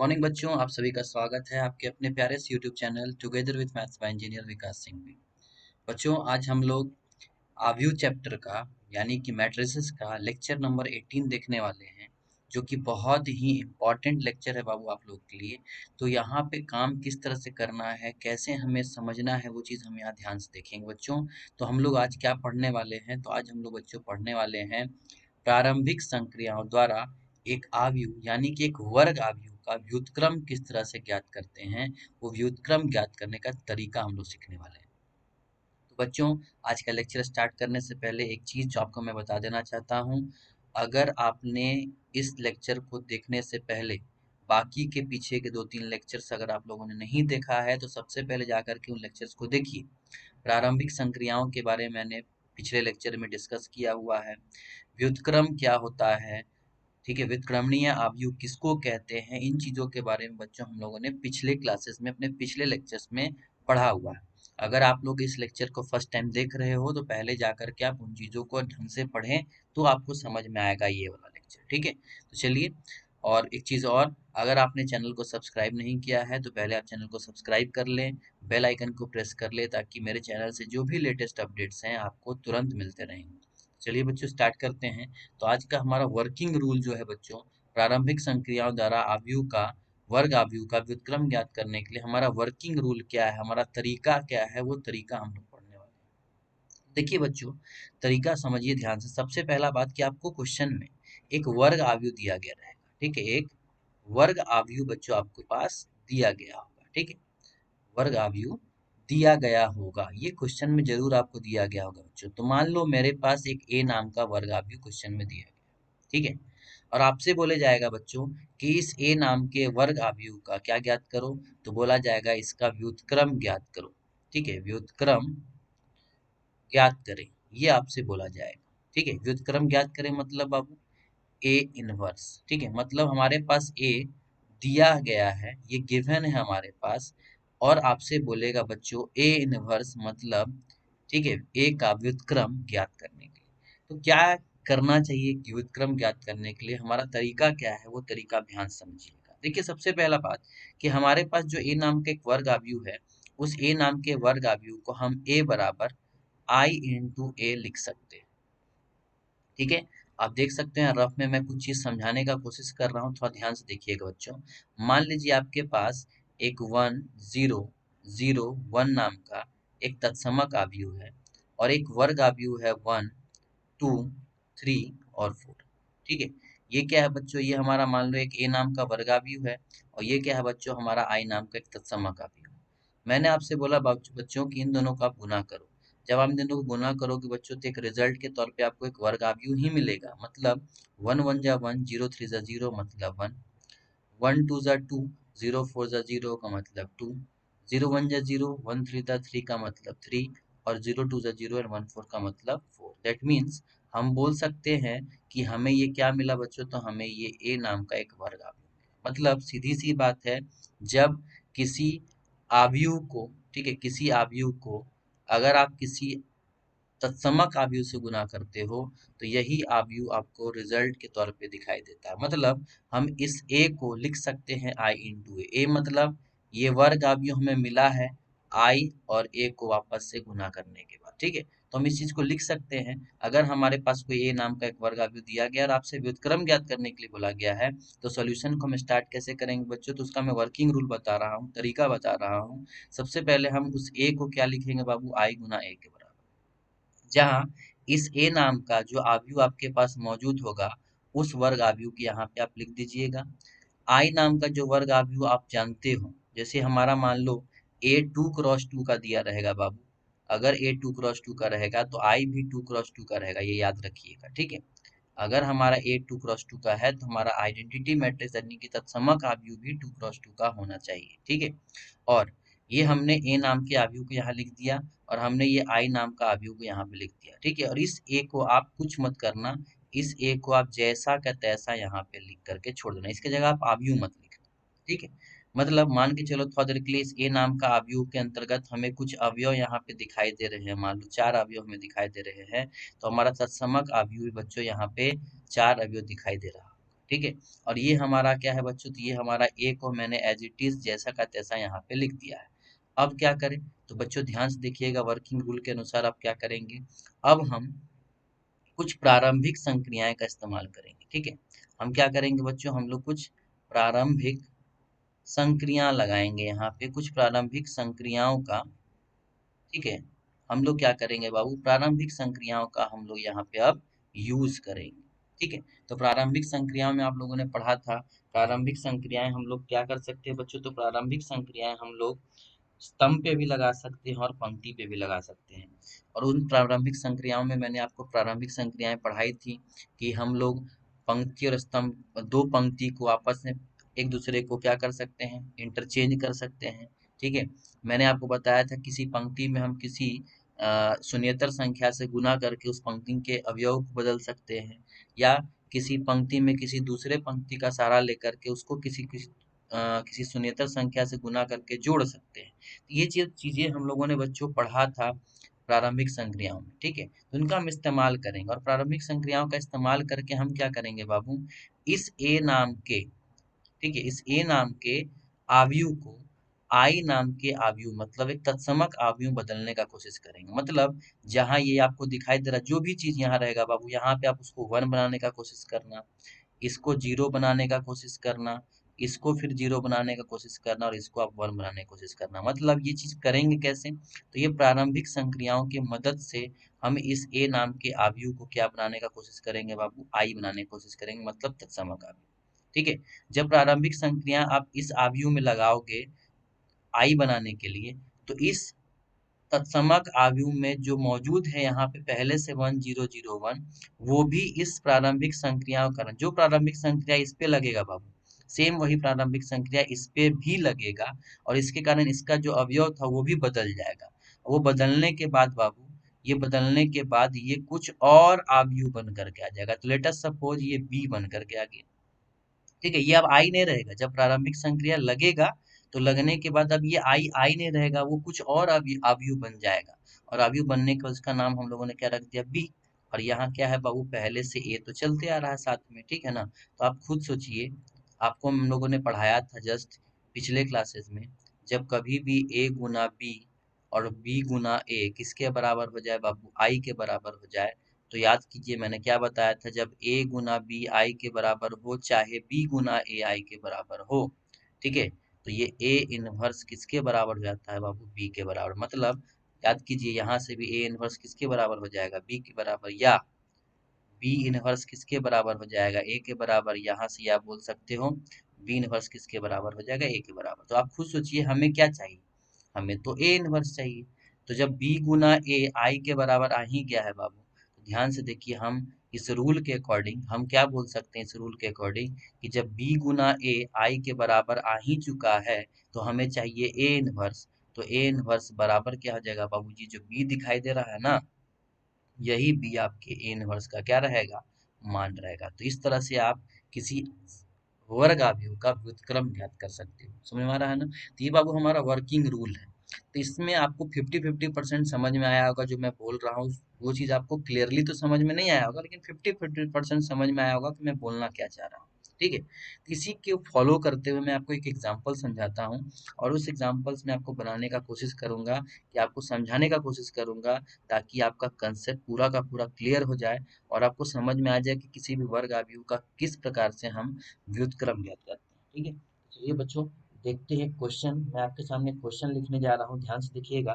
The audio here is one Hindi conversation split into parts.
मॉर्निंग बच्चों, आप सभी का स्वागत है आपके अपने प्यारे से YouTube channel together with maths by engineer Vikas Singh में। बच्चों, आज हम लोग आव्यूह चैप्टर का यानी कि मैट्रिसेस का लेक्चर नंबर 18 देखने वाले हैं, जो कि बहुत ही इम्पोर्टेंट लेक्चर है बाबू आप लोग के लिए। तो यहाँ पे काम किस तरह से करना है, कैसे हमें समझना है, वो चीज़ हम यहाँ ध्यान से देखेंगे बच्चों। तो हम लोग आज क्या पढ़ने वाले हैं? तो आज हम लोग बच्चों पढ़ने वाले हैं प्रारंभिक संक्रियाओं द्वारा एक आव्यूह यानी कि एक वर्ग आव्यूह का व्युत्क्रम किस तरह से ज्ञात करते हैं, वो व्युत्क्रम ज्ञात करने का तरीका हम लोग सीखने वाले हैं। तो बच्चों, आज का लेक्चर स्टार्ट करने से पहले एक चीज़ जो आपको मैं बता देना चाहता हूँ। अगर आपने इस लेक्चर को देखने से पहले बाकी के पीछे के 2-3 लेक्चर्स अगर आप लोगों ने नहीं देखा है, तो सबसे पहले जाकर के उन लेक्चर्स को देखिए। प्रारंभिक संक्रियाओं के बारे में मैंने पिछले लेक्चर में डिस्कस किया हुआ है। व्युत्क्रम क्या होता है, ठीक है, व्युत्क्रमणीय आव्यूह किसको कहते हैं, इन चीज़ों के बारे में बच्चों हम लोगों ने पिछले क्लासेस में, अपने पिछले लेक्चर्स में पढ़ा हुआ है। अगर आप लोग इस लेक्चर को फर्स्ट टाइम देख रहे हो, तो पहले जाकर के आप उन चीज़ों को ढंग से पढ़ें, तो आपको समझ में आएगा ये वाला लेक्चर, ठीक है। तो चलिए, और एक चीज़ और, अगर आपने चैनल को सब्सक्राइब नहीं किया है, तो पहले आप चैनल को सब्सक्राइब कर लें, बेल आइकन को प्रेस कर लें, ताकि मेरे चैनल से जो भी लेटेस्ट अपडेट्स हैं आपको तुरंत मिलते रहेंगे। चलिए बच्चों, स्टार्ट करते हैं। तो आज का हमारा वर्किंग रूल जो है बच्चों, प्रारंभिक संक्रियाओं द्वारा आव्यूह का, वर्ग आव्यूह का व्युत्क्रम ज्ञात करने के लिए हमारा वर्किंग रूल क्या है, हमारा तरीका क्या है, वो तरीका हम लोग पढ़ने वाले हैं। देखिए बच्चों, तरीका समझिए ध्यान से। सबसे पहला बात कि आपको क्वेश्चन में एक वर्ग आव्यूह दिया गया रहेगा, ठीक है। एक वर्ग आव्यूह बच्चों आपके पास दिया गया होगा, ठीक है। वर्ग आव्यूह दिया गया होगा, ये क्वेश्चन में जरूर आपको दिया गया होगा बच्चों। तो मान लो मेरे पास एक ए नाम का वर्ग आव्यूह क्वेश्चन में दिया गया, ठीक है। और आपसे बोले जाएगा बच्चों कि इस ए नाम के वर्ग आव्यूह का क्या ज्ञात करो, तो बोला जाएगा इसका व्युत्क्रम ज्ञात करो, ठीक है। व्युत्क्रम ज्ञात करें, ये आपसे बोला जाएगा, ठीक है। व्युत्क्रम ज्ञात करें मतलब बाबू ए इनवर्स, ठीक है। मतलब हमारे पास ए दिया गया है, ये गिवन है हमारे पास, और आपसे बोलेगा बच्चों ए इनवर्स मतलब, ठीक है, ए का व्युत्क्रम ज्ञात करने के लिए। तो क्या करना चाहिए कि व्युत्क्रम ज्ञात करने के लिए हमारा तरीका क्या है, वो तरीका आप ध्यान से समझिएगा। देखिए, सबसे पहला बात कि हमारे पास जो ए नाम का एक वर्ग आव्यूह है, उस ए नाम के वर्ग आव्यूह को हम ए बराबर आई इंटू ए लिख सकते हैं, ठीक है। आप देख सकते हैं रफ में मैं कुछ चीज समझाने का कोशिश कर रहा हूँ, थोड़ा ध्यान से देखिएगा बच्चों। मान लीजिए आपके पास एक 1 0 0 1 नाम का एक तत्समक आव्यूह है, और एक वर्ग आव्यूह है 1 2 3 और 4, ठीक है। ये क्या है बच्चों, ये हमारा मान लो एक ए नाम का वर्ग आव्यूह है, और ये क्या है बच्चों, हमारा आई नाम का एक तत्समक आव्यूह है। मैंने आपसे बोला बच्चों कि इन दोनों का आप गुना करो। जब आप इन दोनों को गुना करोगे बच्चों, तो एक रिजल्ट के तौर पे आपको एक वर्ग आव्यूह ही मिलेगा। मतलब 1 1 जा 1, 0 3 जा 0 मतलब 1, 1 2 जा 2, 0 4 जा 0 का मतलब 2, 0 1 जा 0, 1 3 जा 3 का मतलब 3, और 0 2 जा 0 और 1 4 का मतलब 4। दैट मीन्स हम बोल सकते हैं कि हमें ये क्या मिला बच्चों, तो हमें ये ए नाम का एक वर्ग आव्यूह मिला। मतलब सीधी सी बात है, जब किसी आव्यूह को, ठीक है, किसी आव्यूह को अगर आप किसी तत्समक आव्यूह से गुना करते हो, तो यही आव्यूह आपको रिजल्ट के तौर पे दिखाई देता है। मतलब हम इस ए को लिख सकते हैं आई इंटू ए, मतलब ये वर्ग आव्यूह हमें मिला है आई और ए को वापस से गुना करने के बाद, ठीक है। तो हम इस चीज को लिख सकते हैं। अगर हमारे पास कोई ए नाम का एक वर्ग आव्यूह दिया गया और आपसे व्युत्क्रम ज्ञात करने के लिए बोला गया है, तो सॉल्यूशन को हम स्टार्ट कैसे करेंगे बच्चों, तो उसका मैं वर्किंग रूल बता रहा हूँ, तरीका बता रहा हूँ। सबसे पहले हम उस ए को क्या लिखेंगे बाबू, आई गुना ए के बराबर, जहाँ इस ए नाम का जो आव्यूह आपके पास मौजूद होगा, उस वर्ग आव्यूह की यहाँ पे आप लिख दीजिएगा। आई नाम का जो वर्ग आव्यूह आप जानते हो, जैसे हमारा मान लो A2 × 2 का दिया रहेगा बाबू। अगर A2 × 2 का रहेगा, तो आई भी 2 × 2 का रहेगा, ये याद रखिएगा, ठीक है। अगर हमारा A2 × 2 का है, तो हमारा आइडेंटिटी मैट्रिक्स यानी कि तत्समक आव्यूह भी 2 × 2 का होना चाहिए, ठीक है। और ये हमने ए नाम के आव्यूह को यहाँ लिख दिया, और हमने ये आई नाम का आव्यूह को यहाँ पे लिख दिया, ठीक है। और इस ए को आप कुछ मत करना, इस ए को आप जैसा का तैसा यहाँ पे लिख करके छोड़ देना, इसके जगह आप आव्यूह मत लिखना, ठीक है। मतलब मान के चलो थोड़ा देर के लिए इस ए नाम का आव्यूह के अंतर्गत हमें कुछ अवयव यहाँ पे दिखाई दे रहे हैं, मान लो 4 अवयव हमें दिखाई दे रहे हैं, तो हमारा तत्समक आव्यूह बच्चों यहाँ पे 4 अवयव दिखाई दे रहा, ठीक है। और ये हमारा क्या है बच्चों, तो ये हमारा ए को मैंने एज इट इज जैसा का तैसा यहाँ पे लिख दिया है। अब क्या करें, तो बच्चों ध्यान से देखिएगा, वर्किंग रूल के अनुसार आप क्या करेंगे, अब हम कुछ प्रारंभिक संक्रियाएं का इस्तेमाल करेंगे। ठीक है, हम क्या करेंगे बच्चों, हम लोग कुछ प्रारंभिक संक्रिया लगाएंगे, यहाँ पे कुछ प्रारंभिक संक्रियाओं का, ठीक है, हम लोग क्या करेंगे बाबू, प्रारंभिक संक्रियाओं का हम लोग यहाँ पे अब यूज करेंगे। ठीक है, तो प्रारंभिक संक्रियाओं में आप लोगों ने पढ़ा था, प्रारंभिक संक्रियाएं हम लोग क्या कर सकते हैं बच्चों, तो प्रारंभिक संक्रियाएं हम लोग स्तंभ पे भी लगा सकते हैं और पंक्ति पे भी लगा सकते हैं। और उन प्रारंभिक संक्रियाओं में मैंने आपको प्रारंभिक संक्रियाएं पढ़ाई थी कि हम लोग पंक्ति और स्तंभ, दो पंक्ति को आपस में एक दूसरे को क्या कर सकते हैं, इंटरचेंज कर सकते हैं। ठीक है, मैंने आपको बताया था किसी पंक्ति में हम किसी शून्येतर संख्या से गुना करके उस पंक्ति के अवयव को बदल सकते हैं, या किसी पंक्ति में किसी दूसरे पंक्ति का सहारा लेकर के उसको किसी शून्येतर संख्या से गुना करके जोड़ सकते हैं। ये चीजें हम लोगों ने बच्चों पढ़ा था प्रारंभिक संक्रियाओं में। ठीक है, तो उनका हम इस्तेमाल करेंगे, और प्रारंभिक संक्रियाओं का इस्तेमाल करके हम क्या करेंगे बाबू, इस ए नाम के, ठीक है, इस ए नाम के आव्यूह को आई नाम के आव्यूह, मतलब एक तत्समक आव्यूह बदलने का कोशिश करेंगे। मतलब जहां ये आपको दिखाई दे रहा जो भी चीज यहाँ रहेगा बाबू, यहाँ पे आप उसको 1 बनाने का कोशिश करना, इसको 0 बनाने का कोशिश करना, इसको फिर 0 बनाने का कोशिश करना, और इसको आप 1 बनाने की कोशिश करना। मतलब ये चीज करेंगे कैसे, तो ये प्रारंभिक संक्रियाओं की मदद से हम इस ए नाम के आव्यूह को क्या बनाने का कोशिश करेंगे बाबू, आई बनाने की कोशिश करेंगे, मतलब तत्समक आव्यूह। ठीक है, जब प्रारंभिक संक्रिया आप इस आव्यूह में लगाओगे आई बनाने के लिए, तो इस तत्समक आव्यूह में जो मौजूद है यहाँ पे पहले से 1001, वो भी इस प्रारंभिक संक्रियाओं का, जो प्रारंभिक संक्रिया इस पे लगेगा बाबू, सेम वही प्रारंभिक संक्रिया इस पे भी लगेगा, और इसके कारण इसका जो अवयव था वो भी बदल जाएगा। वो बदलने के बाद बाबू, ये बदलने के बाद ये कुछ और आव्यूह बन करके आ जाएगा। तो लेट अस सपोज ये बी बन करके आ गया। ठीक है, ये अब आई नहीं रहेगा, जब प्रारंभिक संक्रिया लगेगा तो लगने के बाद अब ये आई आई नहीं रहेगा, वो कुछ और आव्यूह बन जाएगा, और आव्यूह बनने का उसका नाम हम लोगों ने क्या रख दिया, बी। और यहाँ क्या है बाबू, पहले से ए तो चलते आ रहा है साथ में, ठीक है ना। तो आप खुद सोचिए, आपको हम लोगों ने पढ़ाया था जस्ट पिछले क्लासेस में, जब कभी भी ए गुना बी और बी गुना ए किसके बराबर हो जाए बाबू, आई के बराबर हो जाए, तो याद कीजिए मैंने क्या बताया था, जब ए गुना बी आई के बराबर हो, चाहे बी गुना ए आई के बराबर हो, ठीक है, तो ये ए इनवर्स किसके बराबर हो जाता है बाबू, बी के बराबर। मतलब याद कीजिए, यहाँ से भी ए इनवर्स किसके बराबर हो जाएगा, बी के बराबर, या बी इनवर्स किसके बराबर हो जाएगा, ए के बराबर। यहाँ से आप बोल सकते हो बी इनवर्स किसके बराबर हो जाएगा, ए के बराबर। तो आप खुद सोचिए हमें क्या चाहिए, हमें तो ए इनवर्स चाहिए। तो जब बी गुना ए आई के बराबर आ ही गया है बाबू, तो ध्यान से देखिए, हम इस रूल के अकॉर्डिंग हम क्या बोल सकते हैं, इस रूल के अकॉर्डिंग कि जब बी गुना ए आई के बराबर आ ही चुका है, तो हमें चाहिए ए इनवर्स। तो ए इनवर्स बराबर क्या हो जाएगा बाबू जी, जो बी दिखाई दे रहा है ना, यही बी आपके ए इनवर्स का क्या रहेगा, मान रहेगा। तो इस तरह से आप किसी वर्ग आव्यूह का व्युत्क्रम ज्ञात कर सकते हो। समझ में आ रहा है ना। तो ये बाबू हमारा वर्किंग रूल है। तो इसमें आपको 50-50% समझ में आया होगा जो मैं बोल रहा हूँ, वो चीज़ आपको क्लियरली तो समझ में नहीं आया होगा, लेकिन 50-50% समझ में आया होगा कि मैं बोलना क्या चाह रहा हूँ। ठीक है, तो इसी के फॉलो करते हुए मैं आपको एक एग्जाम्पल समझाता हूँ, और उस एग्जाम्पल्स में आपको बनाने का कोशिश करूंगा, कि आपको समझाने का कोशिश करूंगा, ताकि आपका कंसेप्ट पूरा का पूरा क्लियर हो जाए, और आपको समझ में आ जाए कि किसी भी वर्ग आव्यूह का किस प्रकार से हम व्युत्क्रम ज्ञात करते हैं। ठीक है, चलिए बच्चों देखते हैं क्वेश्चन। मैं आपके सामने क्वेश्चन लिखने जा रहा हूँ, ध्यान से देखिएगा।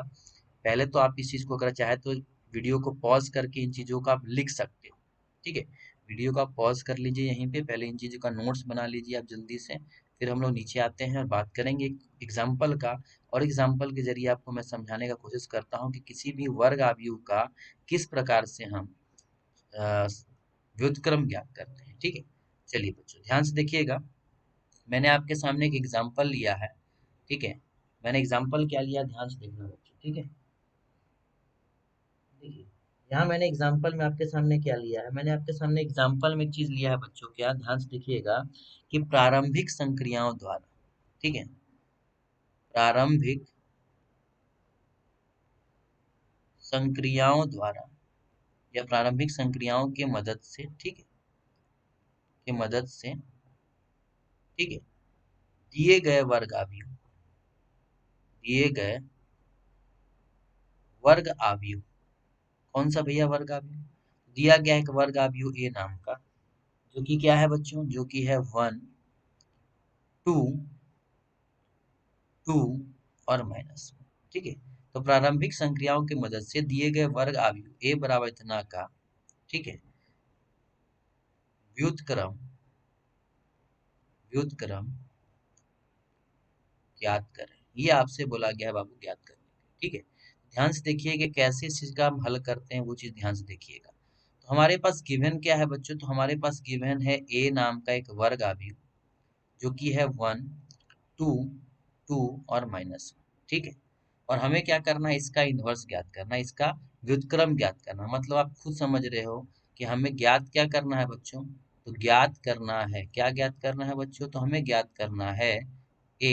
पहले तो आप इस चीज़ को अगर चाहे तो वीडियो को पॉज करके इन चीज़ों को आप लिख सकते हो। ठीक है, वीडियो को आप पॉज कर लीजिए यहीं पे, पहले इन चीज़ों का नोट्स बना लीजिए आप जल्दी से, फिर हम लोग नीचे आते हैं और बात करेंगे एग्जाम्पल का। और एग्जाम्पल के जरिए आपको मैं समझाने का कोशिश करता हूँ कि किसी भी वर्ग आव्यूह का किस प्रकार से हम अ, व्युत्क्रम ज्ञात करते हैं। ठीक है, चलिए बच्चों ध्यान से देखिएगा, मैंने आपके सामने एक एग्जाम्पल लिया है। ठीक है, मैंने एग्जाम्पल क्या लिया, ध्यान से देखना बच्चों। ठीक है, देखिए यहाँ मैंने एग्जाम्पल में आपके सामने क्या लिया है, मैंने आपके सामने एग्जाम्पल में एक चीज लिया है बच्चों, क्या, ध्यान से देखिएगा, कि प्रारंभिक संक्रियाओं द्वारा, ठीक है, प्रारंभिक संक्रियाओं द्वारा या प्रारंभिक संक्रियाओं के मदद से, ठीक है, की मदद से, ठीक है, दिए गए वर्ग अवयव, दिए गए वर्ग अवयव, कौन सा भैया वर्ग अवयव, दिया गया एक वर्ग अवयव ए नाम का, जो कि क्या है बच्चों, जो कि है 1, 2, 2 और माइनस, ठीक है। तो प्रारंभिक संक्रियाओं की मदद से दिए गए वर्ग अवयव ए बराबर इतना का, ठीक है, व्युत्क्रम, व्युत्क्रम ज्ञात करें, ये आपसे बोला गया है बाबू ज्ञात करने के लिए, ठीक है। ध्यान से देखिए कि कैसे इस चीज का हम हल करते हैं, वो चीज ध्यान से देखिएगा। तो हमारे पास गिवन क्या है बच्चों, तो हमारे पास गिवन है ए नाम का एक वर्ग अवयव, जो कि है 1, 2, 2 और माइनस, ठीक है। और हमें क्या करना है, इसका इन्वर्स ज्ञात करना है, इसका व्युत्क्रम ज्ञात करना, मतलब आप खुद समझ रहे हो कि हमें ज्ञात क्या करना है बच्चों, तो ज्ञात करना है, क्या ज्ञात करना है बच्चों, तो हमें ज्ञात करना है ए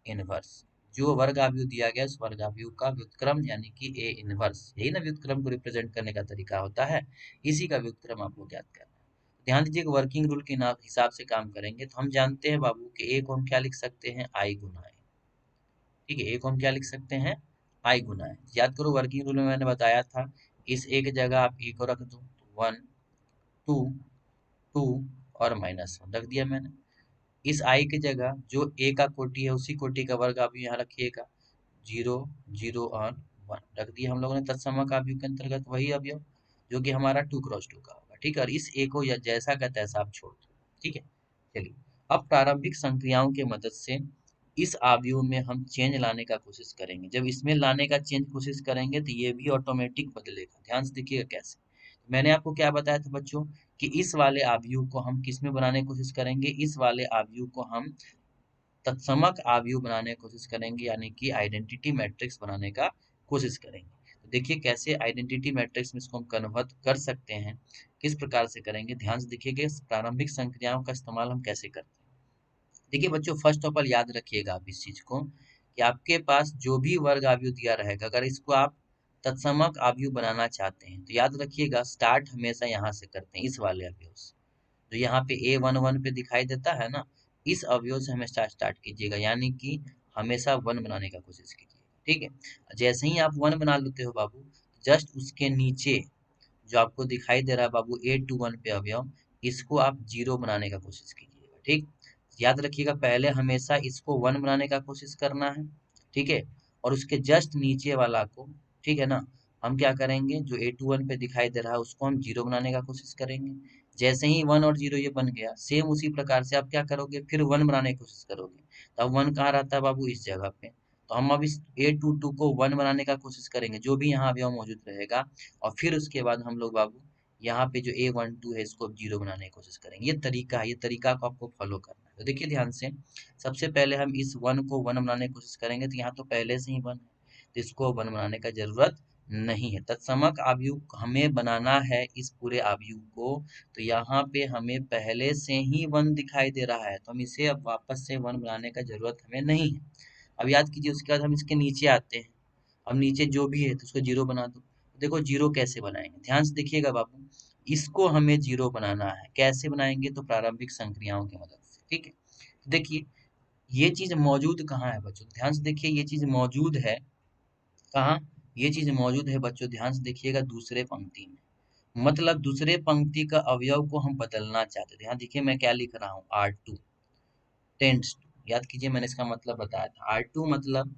इनवर्स, जो वर्ग अवयव दिया गया उस वर्ग अवयव का व्युत्क्रम, यानी कि ए इनवर्स, यही ना व्युत्क्रम को रिप्रेजेंट करने का तरीका होता है, इसी का व्युत्क्रम आपको ज्ञात करना है। ध्यान दीजिए वर्किंग रूल के हिसाब से काम करेंगे, तो हम जानते हैं बाबू कि ए को हम क्या लिख सकते हैं, आई गुना ए, ठीक है। ए को हम क्या लिख सकते हैं, आई गुना है। याद करो वर्किंग रूल में मैंने बताया था, इस ए की जगह आप ए को रख दो, 1, 2, 2 और -1 रख दिया मैंने। इस आई की जगह जो ए का कोटि है उसी कोटि का वर्ग आप यहाँ रखिएगा, 0, 0 और 1 रख दिया हम लोगों ने। तत्समक अवयव के अंतर्गत वही अवयव जो कि हमारा 2 क्रॉस 2 का होगा, ठीक है। और इस ए को जैसा का तैसा आप छोड़ दो, ठीक है। चलिए अब प्रारंभिक संक्रियाओं की मदद से इस अवयव में हम चेंज लाने का कोशिश करेंगे। जब इसमें लाने का चेंज कोशिश करेंगे तो ये भी ऑटोमेटिक बदलेगा। ध्यान से देखिएगा कैसे, मैंने आपको क्या बताया था बच्चों कि इस वाले अवयव को हम किस में बनाने की कोशिश करेंगे, इस वाले अवयव को हम तत्समक अवयव बनाने की कोशिश करेंगे, यानी कि आइडेंटिटी मैट्रिक्स बनाने का कोशिश करेंगे। तो देखिए कैसे आइडेंटिटी मैट्रिक्स में इसको हम कन्वर्ट कर सकते हैं, किस प्रकार से करेंगे, ध्यान से देखिएगा प्रारंभिक संक्रियाओं का इस्तेमाल हम कैसे करते हैं। देखिए बच्चों फर्स्ट ऑफ ऑल याद रखिएगा आप इस चीज को कि आपके पास जो भी वर्ग अवयव दिया रहेगा, अगर इसको आप तत्समक अवयव बनाना चाहते हैं तो याद रखिएगा स्टार्ट हमेशा यहाँ से करते हैं, इस वाले अवयव से, जो यहाँ पे A11 पे दिखाई देता है ना, इस अवयव से हमेशा स्टार्ट कीजिएगा, यानी कि हमेशा 1 बनाने का कोशिश कीजिएगा, ठीक है। जैसे ही आप 1 बना लेते हो बाबू, जस्ट उसके नीचे जो आपको दिखाई दे रहा है बाबू A21 पे अवयव, इसको आप 0 बनाने का कोशिश कीजिएगा, ठीक। याद रखिएगा पहले हमेशा इसको 1 बनाने का कोशिश करना है, ठीक है। और उसके जस्ट नीचे वाला को, ठीक है ना, हम क्या करेंगे, जो A21 पे दिखाई दे रहा है उसको हम 0 बनाने का कोशिश करेंगे। जैसे ही 1 और 0 ये बन गया, सेम उसी प्रकार से आप क्या करोगे, फिर 1 बनाने की कोशिश करोगे, तो अब 1 कहाँ रहता है बाबू, इस जगह पे। तो हम अब इस A22 को 1 बनाने का कोशिश करेंगे, जो भी यहाँ अवयव मौजूद रहेगा, और फिर उसके बाद हम लोग बाबू यहाँ पे जो A12 है इसको 0 बनाने की कोशिश करेंगे। ये तरीका है, ये तरीका को आपको फॉलो करना है। तो देखिए ध्यान से, सबसे पहले हम इस 1 को 1 बनाने की कोशिश करेंगे, तो यहाँ तो पहले से ही 1 है, तो इसको 1 बनाने का जरूरत नहीं है। तत्समक अवयव हमें बनाना है इस पूरे अवयव को, तो यहाँ पे हमें पहले से ही 1 दिखाई दे रहा है, तो हम इसे अब वापस से 1 बनाने का जरूरत हमें नहीं है। अब याद कीजिए उसके बाद हम इसके नीचे आते हैं, अब नीचे जो भी है तो उसको 0 बना दो। देखो 0 कैसे बनाएंगे, ध्यान से देखिएगा बाबू, इसको हमें 0 बनाना है, कैसे बनाएंगे, तो प्रारंभिक संक्रियाओं की मदद से, ठीक है। तो देखिए ये चीज मौजूद कहाँ है बच्चों, ध्यान से देखिए ये चीज मौजूद है कहाँ, ये चीज मौजूद है बच्चों, ध्यान से देखिएगा दूसरे पंक्ति में, मतलब दूसरे पंक्ति का अवयव को हम बदलना चाहते हैं। ध्यान देखिए मैं क्या लिख रहा हूँ, R2 टेंड्स टू, याद कीजिए मैंने इसका मतलब बताया था, R2 मतलब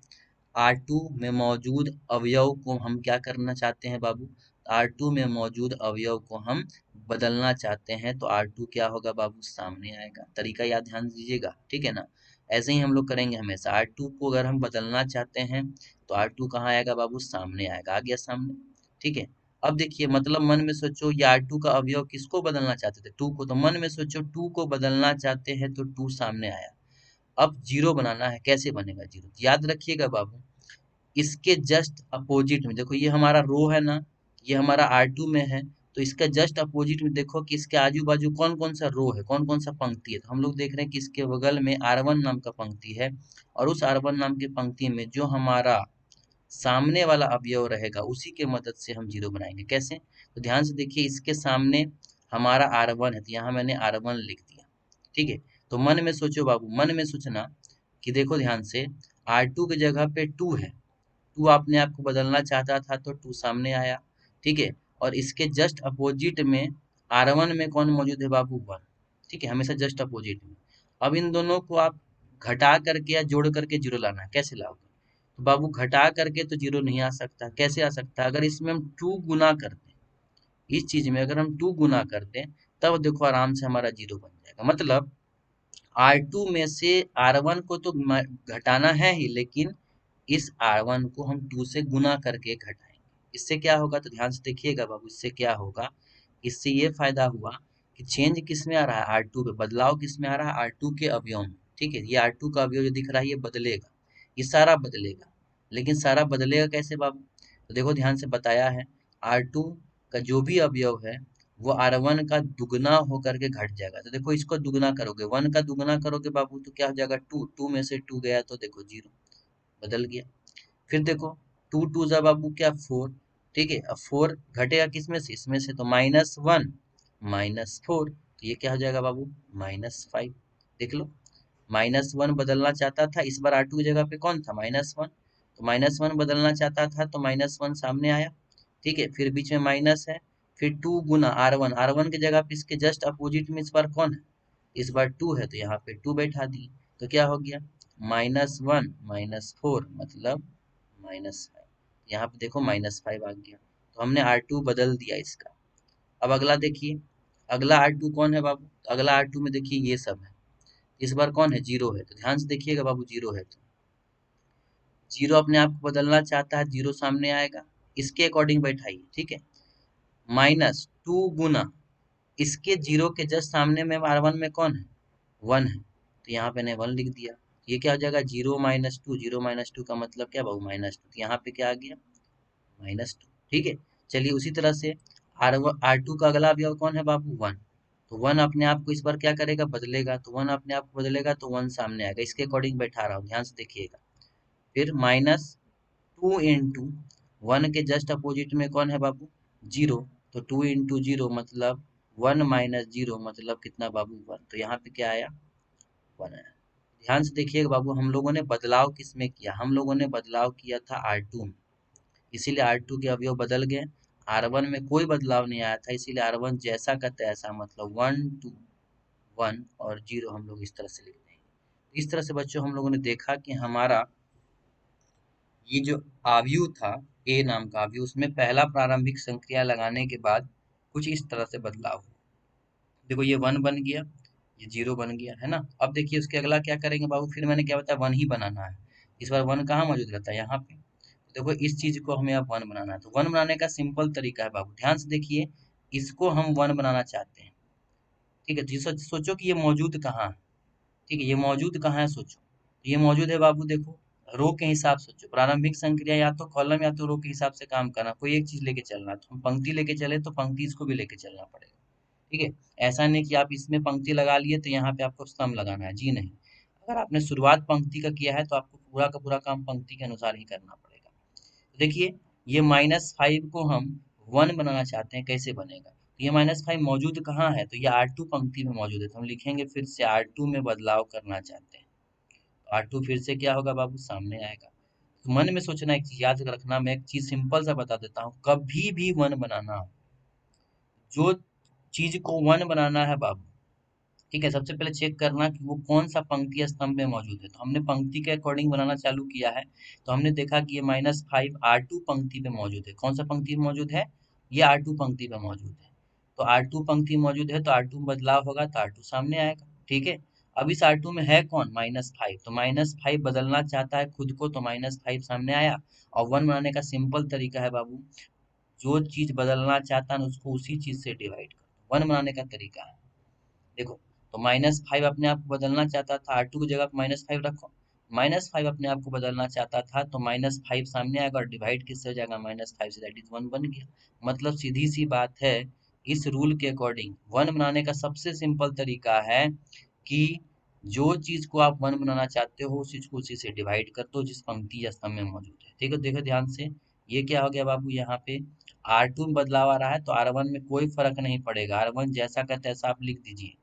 R2 में मौजूद अवयव को हम क्या करना चाहते हैं बाबू, R2 में मौजूद अवयव को हम बदलना चाहते हैं, तो R2 क्या होगा बाबू, सामने आएगा। तरीका याद ध्यान दीजिएगा, ठीक है ना। ऐसे ही हम लोग करेंगे हमेशा, R2 को अगर हम बदलना चाहते हैं तो R2 कहाँ आएगा बाबू, सामने आएगा, आ गया सामने, ठीक है। अब देखिए मतलब मन में सोचो ये R2 का अवयव किसको बदलना चाहते थे, 2 को, तो मन में सोचो 2 को बदलना चाहते हैं तो 2 सामने आया। अब 0 बनाना है, कैसे बनेगा 0, याद रखिएगा बाबू, इसके जस्ट अपोजिट में देखो, ये हमारा रो है ना, ये हमारा R2 में है, तो इसका जस्ट अपोजिट में देखो कि इसके आजू बाजू कौन कौन सा रो है, कौन कौन सा पंक्ति है, तो हम लोग देख रहे हैं कि इसके बगल में R1 नाम का पंक्ति है, और उस R1 नाम की पंक्ति में जो हमारा सामने वाला अवयव रहेगा उसी के मदद से हम 0 बनाएंगे। कैसे, तो ध्यान से देखिए, इसके सामने हमारा R1 है, तो यहाँ मैंने R1 लिख दिया, ठीक है। तो मन में सोचो बाबू, मन में सोचना कि देखो ध्यान से, R2 की जगह पे 2 है, 2 अपने आप को बदलना चाहता था तो 2 सामने आया, ठीक है। और इसके जस्ट अपोजिट में R1 में कौन मौजूद है बाबू, 1, ठीक है, हमेशा जस्ट अपोजिट में। अब इन दोनों को आप घटा करके या जोड़ करके जीरो लाना है, कैसे लाओगे? तो बाबू घटा करके तो जीरो नहीं आ सकता, कैसे आ सकता है? अगर इसमें हम 2 गुना करते हैं, इस चीज में अगर हम 2 गुना करते हैं, तब देखो आराम से हमारा जीरो बन जाएगा। मतलब R2 में से R1 को तो घटाना है ही, लेकिन इस R1 को हम 2 से गुना करके घटाएंगे। इससे क्या होगा, तो ध्यान से देखिएगा बाबू, इससे क्या होगा, इससे ये फायदा हुआ कि चेंज किस में आ रहा है, R2 पे बदलाव किस में आ रहा है, R2 के अवयव में, ठीक है। ये R2 का अवयव जो दिख रहा है ये बदलेगा, ये सारा बदलेगा। लेकिन सारा बदलेगा कैसे बाबू, तो देखो ध्यान से बताया है, R2 का जो भी अवयव है वो R1 का दुगना होकर के घट जाएगा। तो देखो इसको दुगना करोगे, 1 का दुगना करोगे बाबू तो क्या हो जाएगा, 2, 2 में से 2 गया तो देखो जीरो, बदल गया। फिर देखो 2 2 जा बाबू क्या 4, ठीक है। अब 4 घटेगा किसमें से, इसमें से, तो -1 -4, तो ये क्या हो जाएगा बाबू, -5। देख लो, -1 बदलना चाहता था, इस बार R2 की जगह पे कौन था, -1, तो -1 बदलना चाहता था तो -1 सामने आया, ठीक है। फिर बीच में माइनस है, फिर 2 गुना R1, R1 की जगह पे इसके जस्ट अपोजिट में इस बार कौन है, इस बार 2 है, तो यहाँ पे 2 बैठा दी, तो क्या हो गया, -1 -4 मतलब -5। यहाँ पे देखो -5 आ गया, तो हमने R2 बदल दिया इसका। अब अगला देखिए, अगला R2 कौन है बाबू, तो अगला R2 में देखिए ये सब है, इस बार कौन है, जीरो है, तो ध्यान से देखिएगा बाबू, जीरो है तो जीरो अपने आप को बदलना चाहता है, जीरो सामने आएगा, इसके अकॉर्डिंग बैठाइए, ठीक है। -2 गुना इसके जीरो के जस्ट सामने में R1 में कौन है, 1 है, तो यहाँ पे ने 1 लिख दिया। ये क्या हो जाएगा, 0 -2, 0 -2 का मतलब क्या बाबू, -2, तो यहाँ पे क्या आ गया, -2, ठीक है। चलिए उसी तरह से R2 का अगला अवयव कौन है बाबू, 1, तो 1 अपने आप को इस बार क्या करेगा, बदलेगा, तो 1 अपने आप को बदलेगा तो 1 सामने आएगा, इसके अकॉर्डिंग बैठा रहा हूँ, ध्यान से देखिएगा। फिर -2 इंटू 1 के जस्ट अपोजिट में कौन है बाबू, जीरो, तो 2 इंटू जीरो मतलब 1 -0 मतलब कितना बाबू, 1, तो यहाँ पे क्या आया, 1 आया। ध्यान से देखिएगा बाबू, हम लोगों ने बदलाव किस में किया, हम लोगों ने बदलाव किया था R2 में, इसीलिए R2 के अवयव बदल गए। R1 में कोई बदलाव नहीं आया था, इसीलिए R1 जैसा का तैसा, मतलब 1 2 1 और 0 हम लोग इस तरह से लिख देंगे। इस तरह से बच्चों हम लोगों ने देखा कि हमारा ये जो आव्यूह था, ए नाम का आव्यूह, उसमें पहला प्रारंभिक संक्रिया लगाने के बाद कुछ इस तरह से बदलाव हुआ। देखो ये 1 बन गया, ये 0 बन गया, है ना। अब देखिए उसके अगला क्या करेंगे बाबू, फिर मैंने क्या बताया, 1 ही बनाना है। इस बार 1 कहाँ मौजूद रहता है, यहाँ पे। देखो इस चीज को हमें अब 1 बनाना है, तो 1 बनाने का सिंपल तरीका है बाबू, ध्यान से देखिए, इसको हम 1 बनाना चाहते हैं, ठीक है। तो सोचो कि ये मौजूद कहाँ है, ठीक है, ये मौजूद कहाँ है सोचो, तो ये मौजूद है बाबू, देखो रो के हिसाब से सोचो, प्रारंभिक संक्रिया या तो कॉलम या तो रो के हिसाब से काम करना, कोई एक चीज लेके चलना। तो हम पंक्ति लेके चले तो पंक्ति इसको भी लेके चलना पड़ेगा, ठीक है। ऐसा नहीं कि आप इसमें पंक्ति लगा लिए तो यहाँ पे आपको स्तंभ लगाना है, जी नहीं। अगर आपने शुरुआत पंक्ति का किया है तो आपको पूरा का पूरा काम पंक्ति के अनुसार ही करना पड़ेगा। तो देखिए ये -5 को हम 1 बनाना चाहते हैं, कैसे बनेगा, तो ये -5 मौजूद कहाँ है, तो ये R2 पंक्ति में मौजूद है, तो हम लिखेंगे फिर से R2 में बदलाव करना चाहते हैं, तो R2 फिर से क्या होगा बाबू, सामने आएगा। तो मन में सोचना, एक चीज याद रखना, मैं एक चीज सिंपल सा बता देता हूँ, कभी भी 1 बनाना हो, जो चीज को 1 बनाना है बाबू, ठीक है, सबसे पहले चेक करना कि वो कौन सा पंक्ति या स्तंभ में मौजूद है। तो हमने पंक्ति के अकॉर्डिंग बनाना चालू किया है, तो हमने देखा कि ये -5 R2 पंक्ति पे मौजूद है। कौन सा पंक्ति में मौजूद है, ये R2 पंक्ति पे मौजूद है। तो R2 पंक्ति मौजूद है तो R2 में बदलाव होगा तो R2 सामने आएगा, ठीक है। अब इस R2 में है कौन, -5, तो -5 बदलना चाहता है खुद को, तो -5 सामने आया। और 1 बनाने का सिंपल तरीका है बाबू, जो चीज बदलना चाहता है ना उसको उसी चीज से डिवाइड कर, 1 बनाने का तरीका है। देखो, तो -5 अपने आप को बदलना चाहता था, R2 की जगह पे -5 रखो, -5 अपने आप को बदलना चाहता था तो -5 सामने आएगा और डिवाइड किससे हो जाएगा, -5 से, दैट इज 1 बन गया। मतलब सीधी सी बात है, इस रूल के अकॉर्डिंग 1 बनाने का सबसे सिंपल तरीका है कि जो चीज को आप 1 बनाना चाहते हो उस चीज को उसी से डिवाइड कर दो जिस पंक्ति या स्तंभ में मौजूद है, ठीक है। देखो ध्यान से, ये क्या हो गया बाबू, यहाँ पे R2 में बदलाव आ रहा है तो R1 में कोई फर्क नहीं पड़ेगा, R1 जैसा का तैसा आप लिख दीजिए,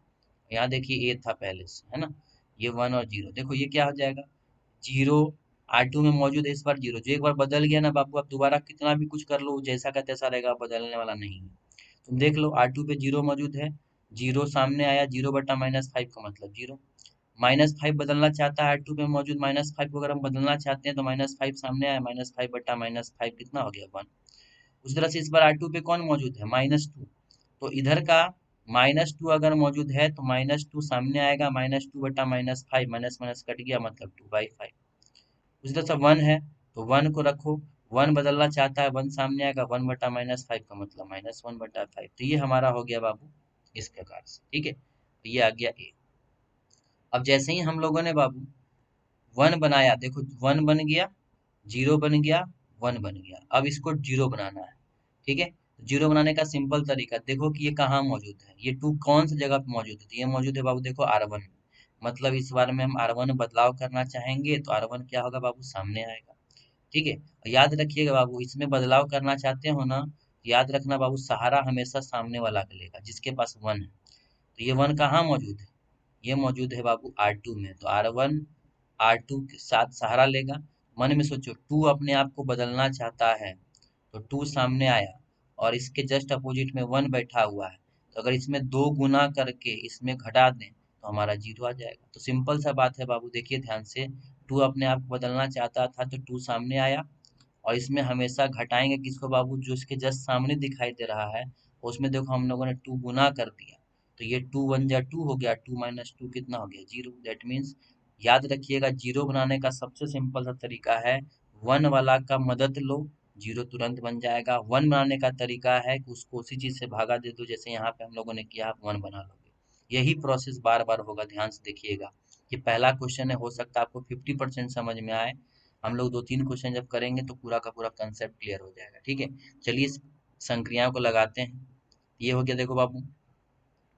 यहाँ देखिए ए था पहले से, है ना, ये 1 और 0, देखो ये क्या हो जाएगा, 0 R2 में मौजूद है, इस बार 0, जो एक बार बदल गया ना बाबू, अब दोबारा कितना भी कुछ कर लो जैसा का तैसा रहेगा, बदलने वाला नहीं है। तुम देख लो R2 पे 0 मौजूद है, 0 सामने आया, 0/-5 का मतलब 0, -5 बदलना चाहता है R2 पे मौजूद, -5 को अगर हम बदलना चाहते हैं तो -5 सामने आया, -5/-5 कितना हो गया 1। उसी तरह से इस बार R2 पे कौन मौजूद है, -2, तो इधर का -2 अगर मौजूद है तो -2 सामने आएगा, -2/-5, माइनस माइनस कट गया मतलब 2/5। उसी तरह से 1 है तो 1 को रखो, 1 बदलना चाहता है, 1 सामने आएगा, 1/-5 का मतलब -1/5, तो ये हमारा हो गया बाबू इस प्रकार से, ठीक है, तो ये आ गया ए। अब जैसे ही हम लोगों ने बाबू 1 बनाया, देखो 1 बन गया, 0 बन गया, 1 बन गया, अब इसको 0 बनाना है, ठीक है। 0 बनाने का सिंपल तरीका देखो कि ये कहाँ मौजूद है, ये 2 कौन सी जगह पे मौजूद है, तो ये मौजूद है बाबू देखो R1 में, मतलब इस बार में हम R1 में बदलाव करना चाहेंगे तो R1 क्या होगा बाबू, सामने आएगा, ठीक है। और याद रखिएगा बाबू, इसमें बदलाव करना चाहते हो ना, तो याद रखना बाबू, सहारा हमेशा सामने वाला का लेगा जिसके पास 1 है, तो ये 1 कहाँ मौजूद है, ये मौजूद है बाबू R2 में, तो R1 R2 के साथ सहारा लेगा। मन में सोचो 2 अपने आप को बदलना चाहता है, तो 2 सामने आया, और इसके जस्ट अपोजिट में 1 बैठा हुआ है, तो अगर इसमें 2 गुना करके इसमें घटा दें तो हमारा 0 आ जाएगा। तो सिंपल सा बात है बाबू, देखिए ध्यान से, 2 अपने आप को बदलना चाहता था तो 2 सामने आया, और इसमें हमेशा घटाएंगे किसको बाबू, जो इसके जस्ट सामने दिखाई दे रहा है, उसमें देखो हम लोगों ने 2 गुना कर दिया, तो ये 2 1 जा 2 हो गया, 2 - 2 कितना हो गया, 0, दैट मीन्स याद रखिएगा 0 बनाने का सबसे सिंपल सा तरीका है 1 वाला का मदद लो, 0 तुरंत बन जाएगा। 1 बनाने का तरीका है कि उसको उसी चीज से भागा दे दो, जैसे यहाँ पे हम लोगों ने किया, आप 1 बना लोगे। यही प्रोसेस बार बार होगा, ध्यान से देखिएगा। ये पहला क्वेश्चन है, हो सकता है आपको 50% समझ में आए, हम लोग 2-3 क्वेश्चन जब करेंगे तो पूरा का पूरा कंसेप्ट क्लियर हो जाएगा, ठीक है। चलिए इस संक्रियाओं को लगाते हैं। ये हो गया देखो बाबू,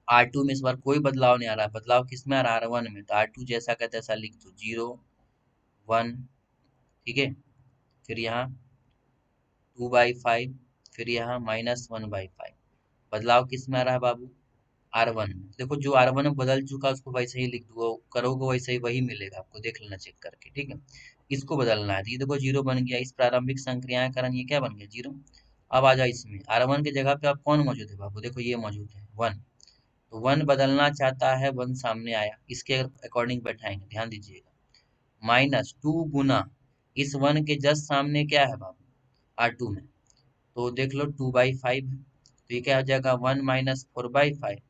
R2 में इस बार कोई बदलाव नहीं आ रहा है, बदलाव किस में आ रहा है, R1 में, तो R2 जैसा का तैसा लिख दो, 0 1, ठीक है, फिर यहाँ 2/5, फिर यहाँ -1/5, बदलाव किस में आ रहा है बाबू, R1 में। देखो जो R1 में बदल चुका है उसको वैसे ही लिख दो, करोगे वैसे ही वही मिलेगा आपको, देख लेना चेक करके, ठीक है। इसको बदलना है, तो ये देखो 0 बन गया, इस प्रारंभिक संक्रियाएं कारण ये क्या बन गया, 0। अब आ जाओ इसमें, R1 की जगह पे अब कौन मौजूद है बाबू, देखो ये मौजूद है 1, तो 1 बदलना चाहता है, 1 सामने आया, इसके अकॉर्डिंग बैठाएंगे, ध्यान दीजिएगा, -2 गुना इस 1 के जस्ट सामने क्या है बाबू, R2 में, तो देख लो 2/5, तो ये क्या हो जाएगा, 1 - 4/5,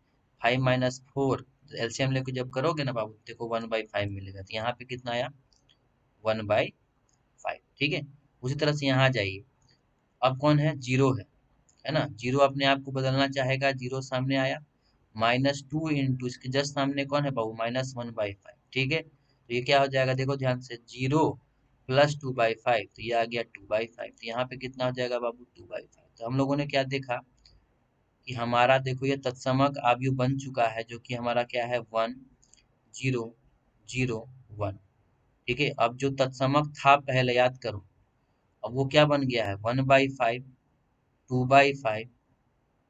5 - 4, एलसीएम लेके जब करोगे ना बाबू, देखो 1/5 मिलेगा, तो यहाँ पे कितना आया, 1/5, ठीक है। उसी तरह से यहाँ जाइए, अब कौन है, 0 है ना, 0 अपने आप को बदलना चाहेगा, 0 सामने आया, -2 इंटू इसके जस्ट सामने कौन है बाबू, -1/5, ठीक है, तो ये क्या हो जाएगा, देखो ध्यान से, 0 + 2/5, तो ये आ गया 2/5, तो यहाँ पे कितना हो जाएगा बाबू, 2/5। तो हम लोगों ने क्या देखा कि हमारा देखो ये तत्समक अवयव बन चुका है, जो कि हमारा क्या है, 1 0 0 1, ठीक है। अब जो तत्समक था पहले याद करो, अब वो क्या बन गया है, 1/5, 2/5,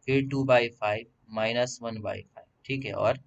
फिर 2/5, -1/5, ठीक है, और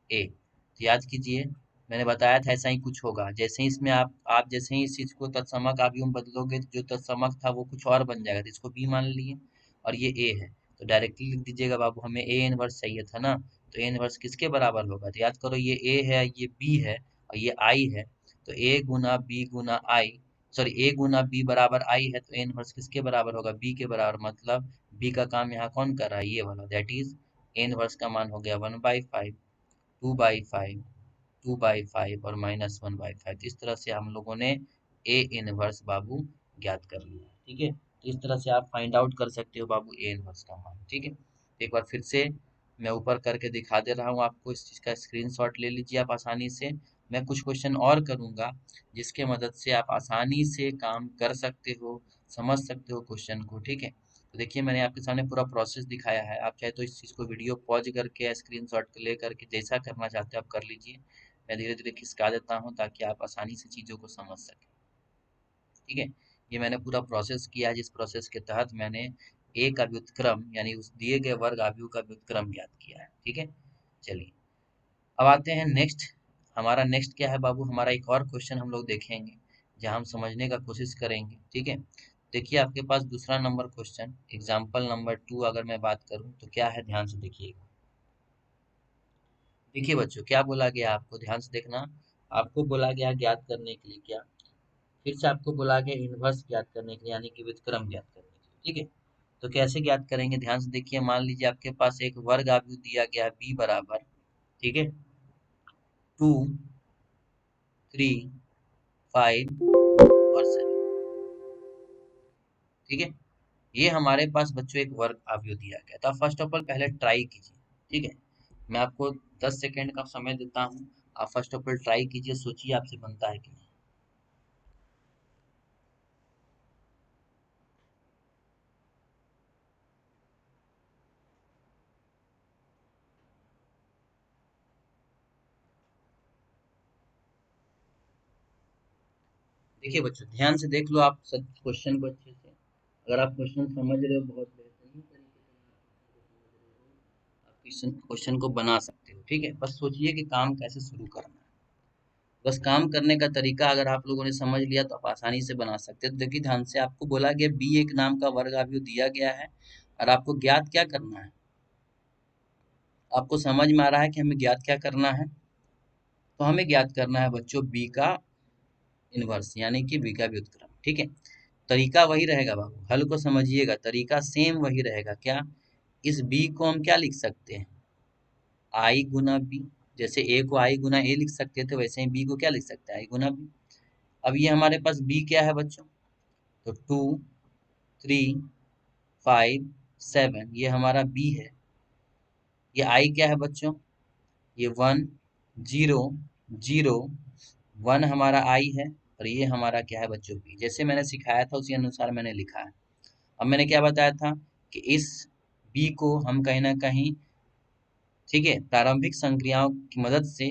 ए, तो याद कीजिए, मैंने बताया था ऐसा ही कुछ होगा, जैसे ही इसमें आप जैसे ही इस चीज को तत्समक अवयव में बदलोगे तो जो तत्समक था वो कुछ और बन जाएगा, तो इसको बी मान लिए, और ये ए है, तो डायरेक्टली लिख दीजिएगा बाबू, हमें ए इनवर्स चाहिए था ना, तो ए इनवर्स किसके बराबर होगा, तो याद करो ये ए है, ये बी है, और ये आई है, तो ए गुना बी गुना आई, सॉरी ए गुना बी बराबर आई है, तो ए इनवर्स किसके बराबर होगा, बी के बराबर, मतलब बी का काम यहाँ कौन कर रहा है, ये वाला, दैट इज ए इनवर्स का मान हो गया 1/5, 2/5, 2/5 और -1/5। इस तरह से हम लोगों ने ए इनवर्स बाबू ज्ञात कर लिया, ठीक है। तो इस तरह से आप फाइंड आउट कर सकते हो बाबू ए इनवर्स का मान, ठीक है। एक बार फिर से मैं ऊपर करके दिखा दे रहा हूँ आपको, इस चीज़ का स्क्रीनशॉट ले लीजिए आप आसानी से। मैं कुछ क्वेश्चन और करूँगा जिसके मदद से आप आसानी से काम कर सकते हो, समझ सकते हो क्वेश्चन को, ठीक है। तो देखिए मैंने आपके सामने पूरा प्रोसेस दिखाया है, आप चाहे तो इस चीज़ को वीडियो पॉज करके या स्क्रीनशॉट ले करके जैसा करना चाहते हो आप कर लीजिए। मैं धीरे धीरे खिसका देता हूँ ताकि आप आसानी से चीज़ों को समझ सकें, ठीक है। ये मैंने पूरा प्रोसेस किया है, जिस प्रोसेस के तहत मैंने ए का व्युत्क्रम यानी उस दिए गए वर्ग आव्यूह का व्युत्क्रम ज्ञात किया है, ठीक है। चलिए अब आते हैं नेक्स्ट। हमारा नेक्स्ट क्या है बाबू, हमारा एक और क्वेश्चन हम लोग देखेंगे जहां हम समझने का कोशिश करेंगे। ठीक है, देखिए आपके पास दूसरा नंबर क्वेश्चन एग्जाम्पल नंबर 2 अगर मैं बात करूं तो क्या है, ध्यान से देखिएगा। देखिए बच्चों क्या बोला गया, आपको ध्यान से देखना। आपको बोला गया ज्ञात करने के लिए क्या, फिर से आपको बोला गया इनवर्स ज्ञात करने के लिए, यानी कि व्युत्क्रम ज्ञात करने के लिए। ठीक है, तो कैसे ज्ञात करेंगे, ध्यान से देखिए। मान लीजिए आपके पास एक वर्ग आव्यूह दिया गया है b बराबर, ठीक है, 2, 3, 5 और 7। ठीक है, ये हमारे पास बच्चों एक वर्ग आव्यूह दिया गया। तो आप फर्स्ट ऑफ ऑल पहले ट्राई कीजिए। ठीक है, मैं आपको 10 सेकेंड का समय देता हूँ। आप फर्स्ट ऑफ ऑल ट्राई कीजिए, सोचिए आपसे बनता है कि नहीं। देखिए बच्चों ध्यान से देख लो आप सब क्वेश्चन को अच्छे से। अगर आप क्वेश्चन समझ रहे हो बहुत बेहतरीन तरीके से आप क्वेश्चन क्वेश्चन को बना सकते हो। ठीक है, बस सोचिए कि काम कैसे शुरू करना है। बस काम करने का तरीका अगर आप लोगों ने समझ लिया तो आप आसानी से बना सकते हैं। तो देखिए ध्यान से, आपको बोला गया बी एक नाम का वर्ग आव्यूह दिया गया है और आपको ज्ञात क्या करना है। आपको समझ में आ रहा है कि हमें ज्ञात क्या करना है। तो हमें ज्ञात करना है बच्चों बी का इनवर्स, यानी कि बी का व्युत्क्रम। ठीक है, तरीका वही रहेगा बाबू, हल को समझिएगा, तरीका सेम वही रहेगा। क्या, इस बी को हम क्या लिख सकते हैं, आई गुना बी। जैसे ए को आई गुना ए लिख सकते थे, वैसे ही बी को क्या लिख सकते हैं, आई गुना बी। अब ये हमारे पास बी क्या है बच्चों, तो 2, 3, 5, 7 ये हमारा बी है। ये आई क्या है बच्चों, ये 1, 0, 0, 1 हमारा आई है। और ये हमारा क्या है बच्चों बी, जैसे मैंने सिखाया था उसी अनुसार मैंने लिखा है। अब मैंने क्या बताया था कि इस बी को हम कहीं ना कहीं, ठीक है, प्रारंभिक संक्रियाओं की मदद से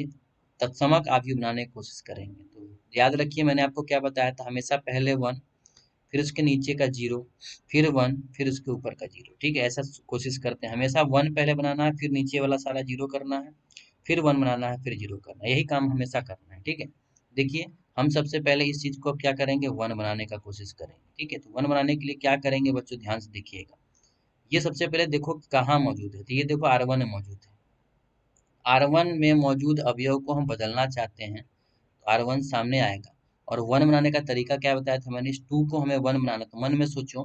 तत्समक आव्यूह बनाने की कोशिश करेंगे। तो याद रखिए मैंने आपको क्या बताया था, हमेशा पहले 1, फिर उसके नीचे का 0, फिर 1, फिर उसके ऊपर का 0। ठीक है, ऐसा कोशिश करते हैं, हमेशा 1 पहले बनाना है, फिर नीचे वाला सारा 0 करना है, फिर 1 बनाना है, फिर 0 करना है। यही काम हमेशा करना है। ठीक है, देखिए हम सबसे पहले इस चीज को अब क्या करेंगे, 1 बनाने का कोशिश करेंगे। ठीक है, तो 1 बनाने के लिए क्या करेंगे बच्चों, ध्यान से देखिएगा। ये सबसे पहले देखो कहाँ मौजूद है, तो ये देखो R1 में मौजूद है। R1 में मौजूद अवयव को हम बदलना चाहते हैं तो R1 सामने आएगा। और 1 बनाने का तरीका क्या बताया था मैंने, इस 2 को हमें 1 बनाना। तो मन में सोचो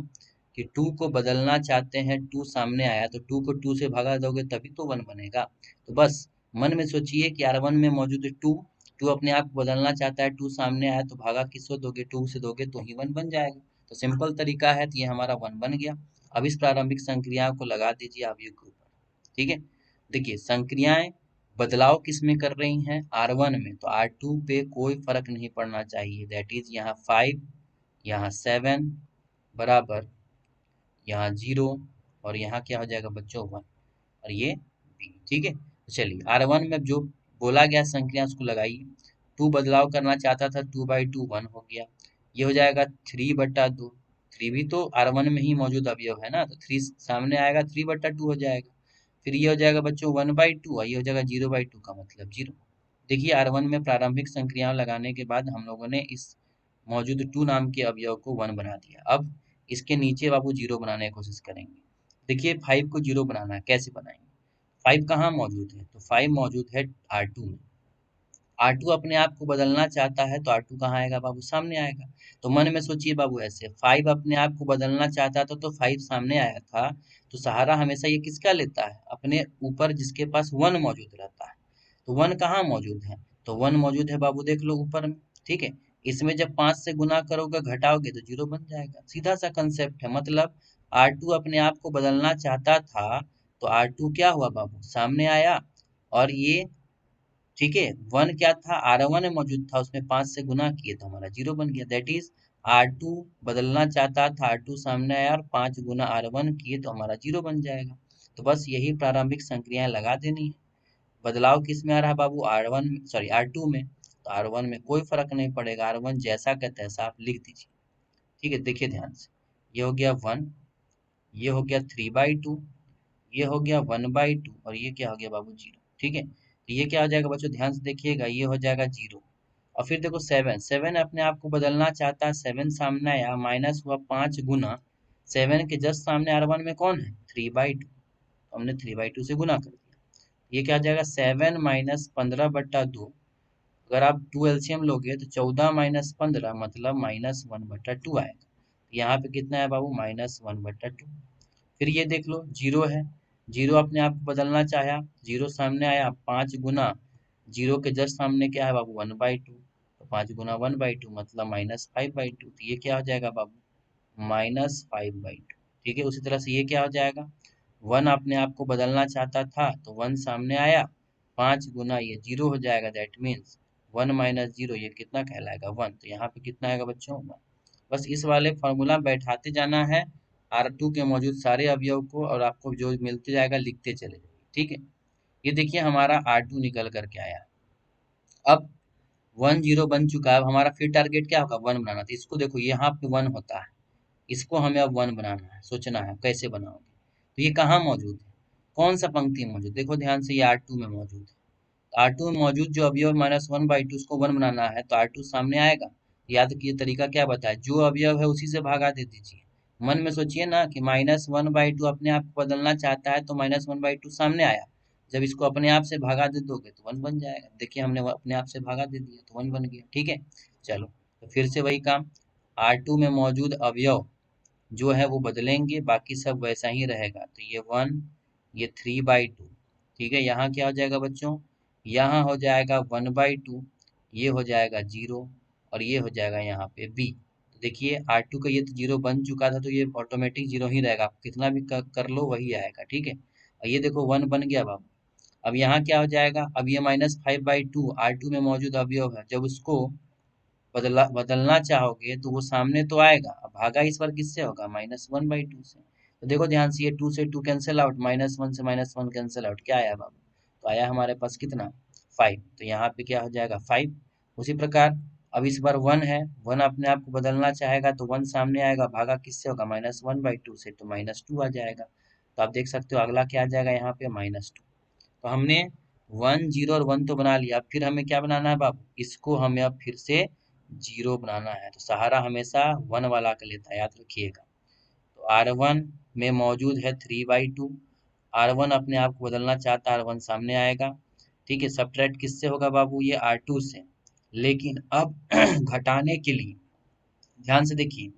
कि 2 को बदलना चाहते हैं, 2 सामने आया तो 2 को 2 से भगा दोगे तभी तो 1 बनेगा। तो बस मन में सोचिए कि R1 में मौजूद है 2, 2 अपने आप को बदलना चाहता है, 2 सामने आया तो भागा किसको दोगे, 2 से दोगे तो ही 1 बन जाएगा। तो सिंपल तरीका है, तो ये हमारा 1 बन गया। अब इस प्रारंभिक संक्रिया को लगा दीजिए अवयव के ऊपर। ठीक है, देखिए संक्रियाएं बदलाव किस में कर रही हैं, R1 में, तो R2 पे कोई फर्क नहीं पड़ना चाहिए। दैट इज यहाँ 5, यहाँ 7 बराबर, यहाँ 0 और यहाँ क्या हो जाएगा बच्चों 1 और ये B। ठीक है, तो चलिए R1 में जो बोला गया संक्रिया उसको लगाइए। 2 बदलाव करना चाहता था, 2/2 1 हो गया। ये हो जाएगा 3/2, 3 भी तो R1 में ही मौजूद अवयव है ना, तो 3 सामने आएगा, 3/2 हो जाएगा। फिर ये हो जाएगा बच्चों 1/2 और ये हो जाएगा 0/2 का मतलब 0। देखिए R1 में प्रारंभिक संक्रियाएं लगाने के बाद हम लोगों ने इस मौजूद 2 नाम के अवयव को 1 बना दिया। अब इसके नीचे बाबू 0 बनाने की कोशिश करेंगे। देखिए 5 को 0 बनाना है, कैसे बनाएंगे, 5 कहाँ मौजूद है, तो 5 मौजूद है R2 में। R2 अपने आप को बदलना चाहता है तो R2 कहाँ आएगा बाबू, सामने आएगा। तो मन में सोचिए बाबू ऐसे, 5 अपने आप को बदलना चाहता था तो 5 सामने आया था, तो सहारा हमेशा ये किसका लेता है, अपने ऊपर जिसके पास 1 मौजूद रहता है। तो 1 कहाँ मौजूद है, तो 1 मौजूद है बाबू, देख लो ऊपर में। ठीक है, इसमें जब 5 से गुना करोगे घटाओगे तो 0 बन जाएगा, सीधा सा कंसेप्ट है। मतलब R2 अपने आप को बदलना चाहता था तो R2 क्या हुआ बाबू, सामने आया। और ये, ठीक है, 1 क्या था, R1 में मौजूद था, उसमें 5 से गुना किए तो हमारा 0 बन गया। दैट इज R2 बदलना चाहता था, R2 सामने आया और 5 गुना R1 किए तो हमारा 0 बन जाएगा। तो बस यही प्रारंभिक संक्रियाएं लगा देनी है। बदलाव किस में आ रहा है बाबू, R1 सॉरी R2 में, तो R1 में कोई फर्क नहीं पड़ेगा, R1 जैसा का तैसा आप लिख दीजिए। ठीक है, देखिए ध्यान से, ये हो गया 1, ये हो गया 3/2, ये हो गया 1/2 और ये क्या हो गया बाबू 0। ठीक है, तो ये क्या हो जाएगा बच्चों, ध्यान से देखिएगा, ये हो जाएगा 0। और फिर देखो 7, 7 अपने आप को बदलना चाहता है, 7 सामने आया, माइनस हुआ 5 गुना 7 के जस्ट सामने R1 में कौन है, 3/2, हमने 3/2 से गुना कर दिया। ये क्या हो जाएगा, 7 माइनस 15/2, अगर आप 2 एलसीएम लोगे तो 14 माइनस 15 मतलब -1/2 आएगा। यहाँ पे कितना है बाबू, -1/2। फिर ये देख लो 0 है, 0 अपने आप को बदलना चाहा, 0 सामने आया, 5 गुना 0 के जस्ट सामने क्या है बाबू, 1/2, तो 5 गुना 1/2 मतलब -5/2, तो ये क्या हो जाएगा बाबू, -5/2। ठीक है, उसी तरह से ये क्या हो जाएगा, 1 अपने आप को बदलना चाहता था तो 1 सामने आया, 5 गुना ये 0 हो जाएगा, दैट मीन्स 1 माइनस 0, ये कितना कहलाएगा, 1। तो यहाँ पे कितना आएगा बच्चों, 1। बस इस वाले फॉर्मूला बैठाते जाना है R2 के मौजूद सारे अवयव को, और आपको जो मिलते जाएगा लिखते चले जाइए। ठीक है, ये देखिए हमारा R2 निकल करके आया। अब 1 0 बन चुका है, अब हमारा फिर टारगेट क्या होगा, 1 बनाना। तो इसको देखो यहाँ पे 1 होता है, इसको हमें अब 1 बनाना है, सोचना है कैसे बनाओगे। तो ये कहाँ मौजूद है, कौन सा पंक्ति में मौजूद, देखो ध्यान से, ये R2 में मौजूद है। R2 में मौजूद जो अवयव -1/2 उसको 1 बनाना है, तो R2 सामने आएगा। याद कीजिए तरीका क्या बताया, जो अवयव है उसी से भागा दे दीजिए। मन में सोचिए ना कि -1/2 अपने आप को बदलना चाहता है, तो -1/2 सामने आया, जब इसको अपने आप से भागा दे दोगे तो 1 बन जाएगा। देखिए हमने अपने आप से भागा दे दिया तो 1 बन गया। ठीक है, चलो तो फिर से वही काम, R2 में मौजूद अवयव जो है वो बदलेंगे, बाकी सब वैसा ही रहेगा। तो ये 1, ये 3/2। ठीक है, यहाँ क्या हो जाएगा बच्चों, यहाँ हो जाएगा 1/2, ये हो जाएगा 0, और ये हो जाएगा यहाँ पे b। तो देखिए R2 का ये तो 0 बन चुका था, तो ये ऑटोमेटिक 0 ही रहेगा, आप कितना भी कर लो वही आएगा। ठीक है, और ये देखो 1 बन गया बाबू। अब यहाँ क्या हो जाएगा, अब ये -5/2 R2 में मौजूद अवयव है, जब उसको बदलना चाहोगे तो वो सामने तो आएगा, अब भागा इस बार किससे होगा, -1/2 से। तो देखो ध्यान से, ये 2 से 2 कैंसिल आउट, -1 से -1 कैंसिल आउट, क्या आया बाबू, तो आया हमारे पास कितना, 5। तो यहाँ पे क्या हो जाएगा, 5। उसी प्रकार अब इस बार 1 है, 1 अपने आप को बदलना चाहेगा तो 1 सामने आएगा, भागा किससे होगा, -1/2 से, तो -2 आ जाएगा। तो आप देख सकते हो अगला क्या आ जाएगा यहाँ पे, -2। तो हमने 1 0 और 1 तो बना लिया, फिर हमें क्या बनाना है बाबू, इसको हमें अब फिर से 0 बनाना है। तो सहारा हमेशा 1 वाला का लेता है, याद रखिएगा। तो R1 में मौजूद है 3/2, R1 अपने आप को बदलना चाहता है, R1 सामने आएगा। ठीक है, सब्ट्रैक्ट किससे होगा बाबू, ये R2 से। लेकिन अब घटाने के लिए ध्यान से देखिए,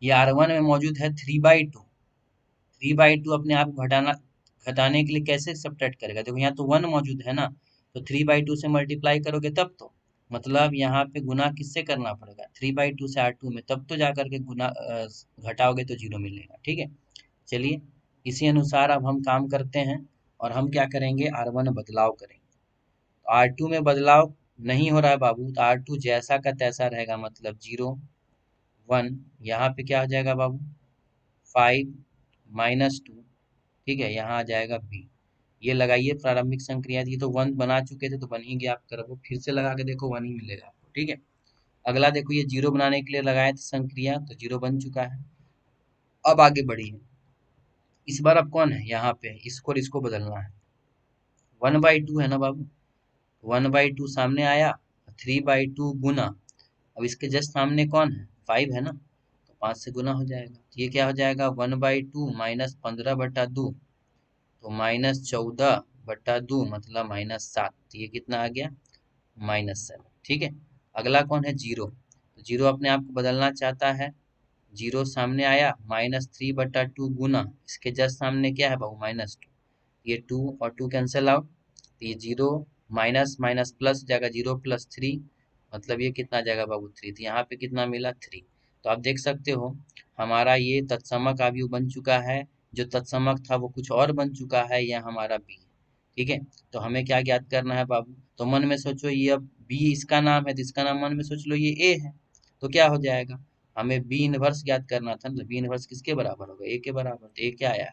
ये R1 में मौजूद है 3/2, 3/2 अपने आप को घटाने के लिए कैसे सब्ट्रैक्ट करेगा, देखो यहाँ तो 1 मौजूद है ना, तो 3/2 से मल्टीप्लाई करोगे तब तो, मतलब यहाँ पे गुना किससे करना पड़ेगा, 3/2 से R2 में, तब तो जाकर के गुना घटाओगे तो 0 मिलेगा। ठीक है, चलिए इसी अनुसार अब हम काम करते हैं, और हम क्या करेंगे, R1 में बदलाव करेंगे। तो R2 में बदलाव नहीं हो रहा है बाबू, तो R2 जैसा का तैसा रहेगा, मतलब 0 1, यहाँ पे क्या हो जाएगा बाबू, 5 -2। ठीक है, यहाँ आ जाएगा b। ये लगाइए प्रारंभिक संक्रिया, ये तो 1 बना चुके थे तो बन ही गया, आप करो फिर से लगा के देखो 1 ही मिलेगा आपको। ठीक है, अगला देखो, ये 0 बनाने के लिए लगाए थे संक्रिया, तो 0 बन चुका है। अब आगे बढ़िए, इस बार अब कौन है यहाँ पे, इसको और इसको बदलना है, 1/2 है ना बाबू, 1/2 सामने आया, 3/2 गुना, अब इसके जस्ट सामने कौन है, 5 है ना, तो 5 से गुना हो जाएगा। तो ये क्या हो जाएगा, 1/2 -15/2, तो -14/2 मतलब -7, तो ये कितना आ गया, -7। ठीक है, अगला कौन है, 0। तो 0 अपने आप को बदलना चाहता है, 0 सामने आया, -3/2 गुना, इसके जस्ट सामने क्या है बाबू, -2, ये 2 और 2 कैंसिल आउट, तो ये 0 माइनस माइनस प्लस जाएगा, 0 + 3 मतलब ये कितना आ जाएगा बाबू, 3। तो यहाँ पे कितना मिला, 3। तो आप देख सकते हो हमारा ये तत्समक आव्यूह बन चुका है, जो तत्समक था वो कुछ और बन चुका है, यह हमारा बी। ठीक है, तो हमें क्या ज्ञात करना है बाबू, तो मन में सोचो, ये अब बी इसका नाम है, तो इसका नाम मन में सोच लो ये ए है, तो क्या हो जाएगा, हमें बी इनवर्स ज्ञात करना था, तो बी इनवर्स किसके बराबर होगा, ए के बराबर। तो ए क्या आया,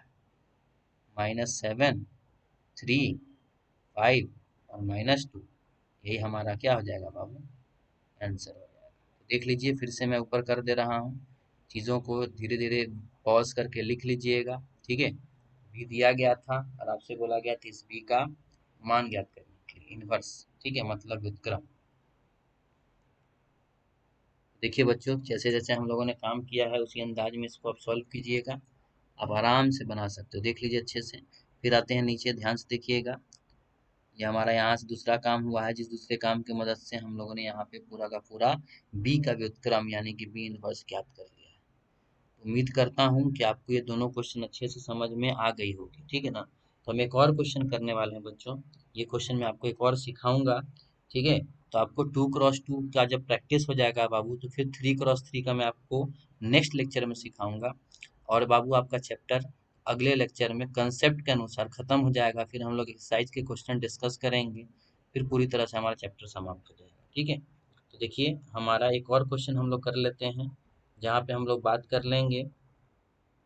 -7 3 5 और -2, यही हमारा क्या हो जाएगा बाबू, आंसर हो जाएगा। तो देख लीजिए, फिर से मैं ऊपर कर दे रहा हूँ, चीज़ों को धीरे धीरे पॉज करके लिख लीजिएगा। ठीक है, बी दिया गया था और आपसे बोला गया था इस बी का मान ज्ञात करने के लिए। इनवर्स, ठीक है, मतलब व्युत्क्रम। देखिए बच्चों, जैसे जैसे हम लोगों ने काम किया है उसी अंदाज में इसको आप सॉल्व कीजिएगा, आप आराम से बना सकते हो। देख लीजिए अच्छे से। फिर आते हैं नीचे, ध्यान से देखिएगा। ये हमारा यहाँ से दूसरा काम हुआ है, जिस दूसरे काम की मदद से हम लोगों ने यहाँ पे पूरा का पूरा बी का व्युत्क्रम यानी कि बी इनवर्स ज्ञात कर लिया है। उम्मीद करता हूँ कि आपको ये दोनों क्वेश्चन अच्छे से समझ में आ गई होगी, ठीक है ना। तो हम एक और क्वेश्चन करने वाले हैं बच्चों। ये क्वेश्चन मैं आपको एक और सिखाऊंगा, ठीक है। तो आपको 2x2 का जब प्रैक्टिस हो जाएगा बाबू, तो फिर 3x3 का मैं आपको नेक्स्ट लेक्चर में सिखाऊंगा। और बाबू आपका चैप्टर अगले लेक्चर में कंसेप्ट के अनुसार खत्म हो जाएगा। फिर हम लोग एक्सरसाइज के क्वेश्चन डिस्कस करेंगे, फिर पूरी तरह से हमारा चैप्टर समाप्त हो जाएगा, ठीक है। तो देखिए, हमारा एक और क्वेश्चन हम लोग कर लेते हैं, जहाँ पे हम लोग बात कर लेंगे,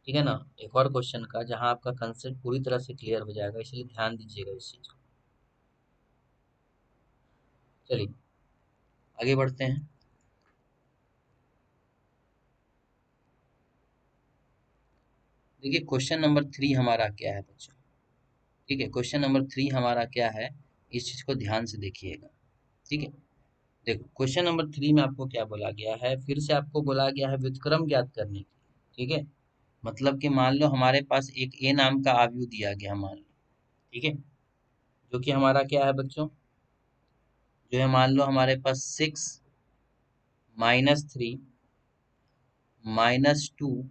ठीक है ना, एक और क्वेश्चन का, जहां आपका कंसेप्ट पूरी तरह से क्लियर हो जाएगा, इसलिए ध्यान दीजिएगा इस चीज को। चलिए आगे बढ़ते हैं। देखिए क्वेश्चन नंबर 3 हमारा क्या है बच्चों, ठीक है। क्वेश्चन नंबर 3 हमारा क्या है, इस चीज को ध्यान से देखिएगा, ठीक है। देखो क्वेश्चन नंबर 3 में आपको क्या बोला गया है, फिर से आपको बोला गया है व्युत्क्रम ज्ञात करने के लिए, ठीक है। मतलब कि मान लो हमारे पास एक ए नाम का आव्यूह दिया गया, मान लो, ठीक है, जो कि हमारा क्या है बच्चों, जो है मान लो हमारे पास 6 - 3 -2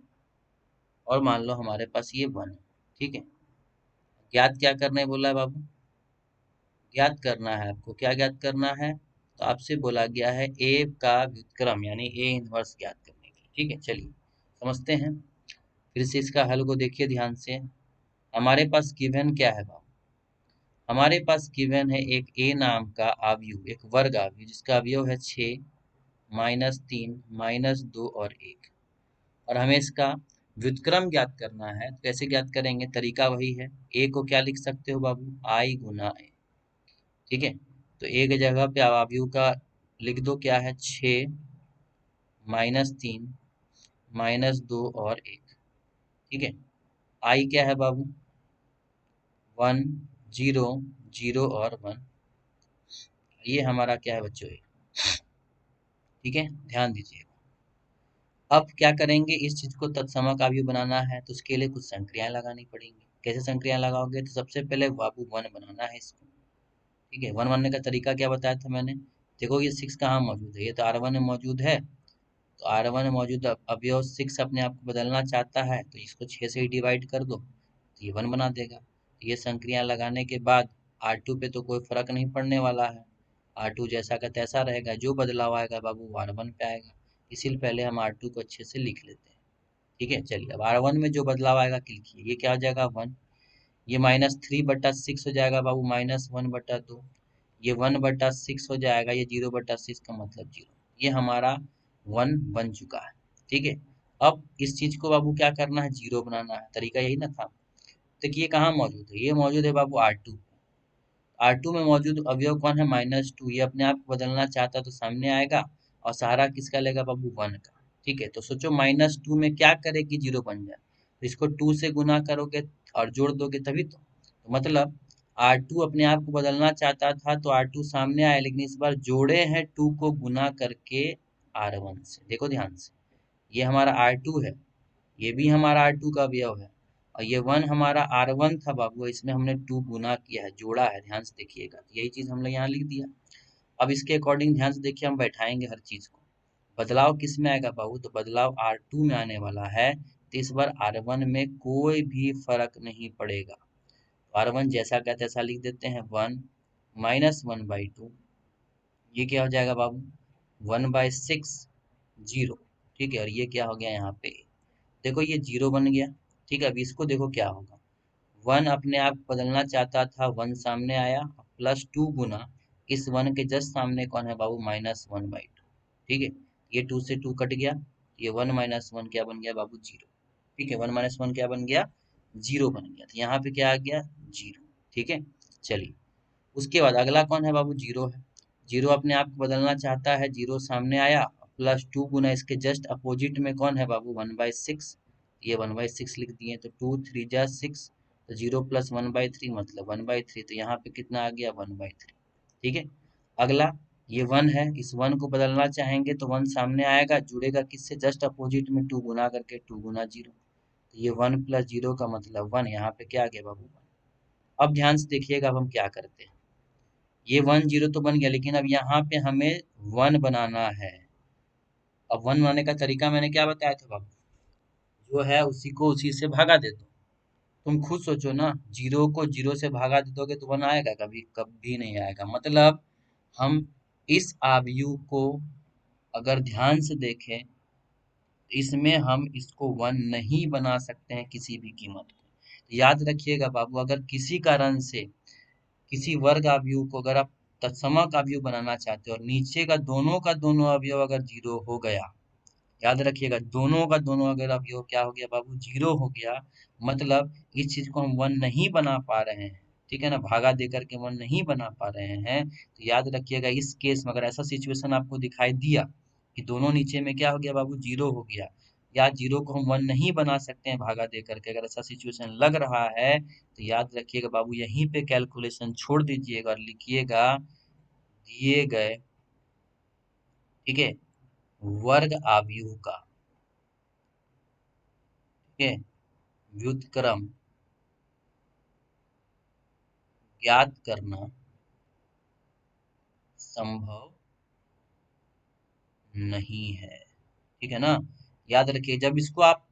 और मान लो हमारे पास ये 1 है, ठीक है। ज्ञात क्या करना है बोला है बाबू, ज्ञात करना है आपको, क्या ज्ञात करना है, तो आपसे बोला गया है ए का व्युत्क्रम यानी ए इनवर्स ज्ञात करने की, ठीक है। चलिए समझते हैं, फिर से इसका हल को देखिए ध्यान से। हमारे पास गिवन क्या है बाबू, हमारे पास गिवन है एक ए नाम का आव्यूह, एक वर्ग आव्यूह जिसका अवयव है 6 - 3 -2 और 1, और हमें इसका व्युत्क्रम ज्ञात करना है। तो कैसे ज्ञात करेंगे, तरीका वही है। ए को क्या लिख सकते हो बाबू, आई गुना ए, ठीक है। तो ए की जगह पे आप आव्यूह का लिख दो, क्या है, 6 - 3 -2 और 1, ठीक है। आई क्या है बाबू, 1 0 0 और 1, ये हमारा क्या है बच्चों, ठीक है, ध्यान दीजिए। अब क्या करेंगे, इस चीज को तत्समक अवयव बनाना है, तो उसके लिए कुछ संक्रियाएं लगानी पड़ेंगी। कैसे संक्रियाएं लगाओगे, तो सबसे पहले बाबू 1 बनाना है इसको, ठीक है। 1 बनने का तरीका क्या बताया था मैंने, देखो ये 6 कहाँ मौजूद है, ये तो R1 में मौजूद है। तो R1 में मौजूद अवयव 6 अपने आप को बदलना चाहता है, तो इसको 6 से ही डिवाइड कर दो, तो ये 1 बना देगा। तो ये संक्रिया लगाने के बाद R2 पे तो कोई फर्क नहीं पड़ने वाला है, R2 जैसा का तैसा रहेगा, जो बदलाव आएगा बाबू R1 पे आएगा। इसीलिए पहले हम R2 को अच्छे से लिख लेते हैं, ठीक है। चलिए अब R1 में जो बदलाव आएगा लिखिए, ये क्या हो जाएगा 1, ये -3/6 हो जाएगा बाबू, -1/2, ये 1/6 हो जाएगा, ये 0/6 का मतलब 0, ये हमारा 1 बन चुका है, ठीक है। अब इस चीज को बाबू क्या करना है, 0 बनाना है, तरीका यही ना था। देखिए ये कहाँ मौजूद है, ये मौजूद है बाबू R2, R2 में मौजूद अवयव कौन है, -2, ये अपने आप को बदलना चाहता तो सामने आएगा, और सहारा किसका लेगा बाबू, 1 का, ठीक है। तो सोचो -2 में क्या करे कि 0 बन जाए, तो इसको 2 से गुना करोगे और जोड़ दोगे तभी तो मतलब R2 अपने आप को बदलना चाहता था, तो R2 सामने आया, लेकिन इस बार जोड़े हैं 2 को गुना करके R1 से। देखो ध्यान से, ये हमारा R2 है, ये भी हमारा R2 का अवयव है, और ये 1 हमारा R1 था बाबू, इसमें हमने 2 गुना किया है, जोड़ा है, ध्यान से देखिएगा। तो यही चीज हमने यहाँ लिख दिया। अब इसके अकॉर्डिंग ध्यान से देखिए, हम बैठाएंगे हर चीज को। बदलाव किस में आएगा बाबू, तो बदलाव R2 में आने वाला है, तो इस बार R1 में कोई भी फर्क नहीं पड़ेगा। R1 जैसा का तैसा लिख देते हैं, 1 -1/2, ये क्या हो जाएगा बाबू, 1/6 0, ठीक है। और ये क्या हो गया यहाँ पे, देखो ये 0 बन गया, ठीक है। अब इसको देखो क्या होगा, 1 अपने आप बदलना चाहता था, 1 सामने आया, +2 गुना इस 1 के जस्ट सामने कौन है बाबू, -1/2, ठीक है। ये 2 से 2 कट गया, ये 1 - 1 क्या बन गया बाबू, 0, ठीक है। 1 - 1 क्या बन गया, 0 बन गया, तो यहाँ पे क्या आ गया, 0, ठीक है। चलिए उसके बाद अगला कौन है बाबू, 0 है। 0 अपने आप को बदलना चाहता है, 0 सामने आया, +2 गुना इसके जस्ट अपोजिट में कौन है बाबू, 1/6, ये 1/6 लिख दिए, तो 2 3 जा 6, तो 0 + 1/3 मतलब 1/3, तो यहाँ पे कितना आ गया, 1/3, ठीक है। अगला ये 1 है, इस 1 को बदलना चाहेंगे तो 1 सामने आएगा, जुड़ेगा किससे, जस्ट अपोजिट में 2 गुना करके, 2 गुना 0, तो ये 1 प्लस 0 का मतलब 1, यहाँ पे क्या आ गया बाबू 1। अब ध्यान से देखिएगा अब हम क्या करते हैं, ये 1 0 तो बन गया, लेकिन अब यहाँ पे हमें 1 बनाना है। अब 1 बनाने का तरीका मैंने क्या बताया था बाबू, जो है उसी को उसी से भगा दे दो। तुम खुद सोचो ना, 0 को 0 से भगा दे दोगे तो 1 आएगा, कभी कभी नहीं आएगा। मतलब हम इस आव्यूह को अगर ध्यान से देखें, इसमें हम इसको 1 नहीं बना सकते हैं किसी भी कीमत को। याद रखिएगा बाबू, अगर किसी कारण से किसी वर्ग अवयव को अगर आप तत्समक अवयव बनाना चाहते हो और नीचे का दोनों अवयव अगर 0 हो गया, याद रखिएगा दोनों का दोनों अगर अवयव क्या हो गया बाबू, 0 हो गया, मतलब इस चीज को हम 1 नहीं बना पा रहे हैं, ठीक है ना, भागा दे करके 1 नहीं बना पा रहे हैं। तो याद रखिएगा इस केस में अगर ऐसा सिचुएशन आपको दिखाई दिया कि दोनों नीचे में क्या हो गया बाबू, 0 हो गया, या 0 को हम 1 नहीं बना सकते हैं भागा दे करके, अगर ऐसा सिचुएशन लग रहा है तो याद रखिएगा बाबू यहीं पे कैलकुलेशन छोड़ दीजिएगा और लिखिएगा दिए गए, ठीक है, वर्ग आव्यूह का, ठीक है, व्युत्क्रम ज्ञात करना संभव नहीं है, ठीक है ना। याद रखिए जब इसको आप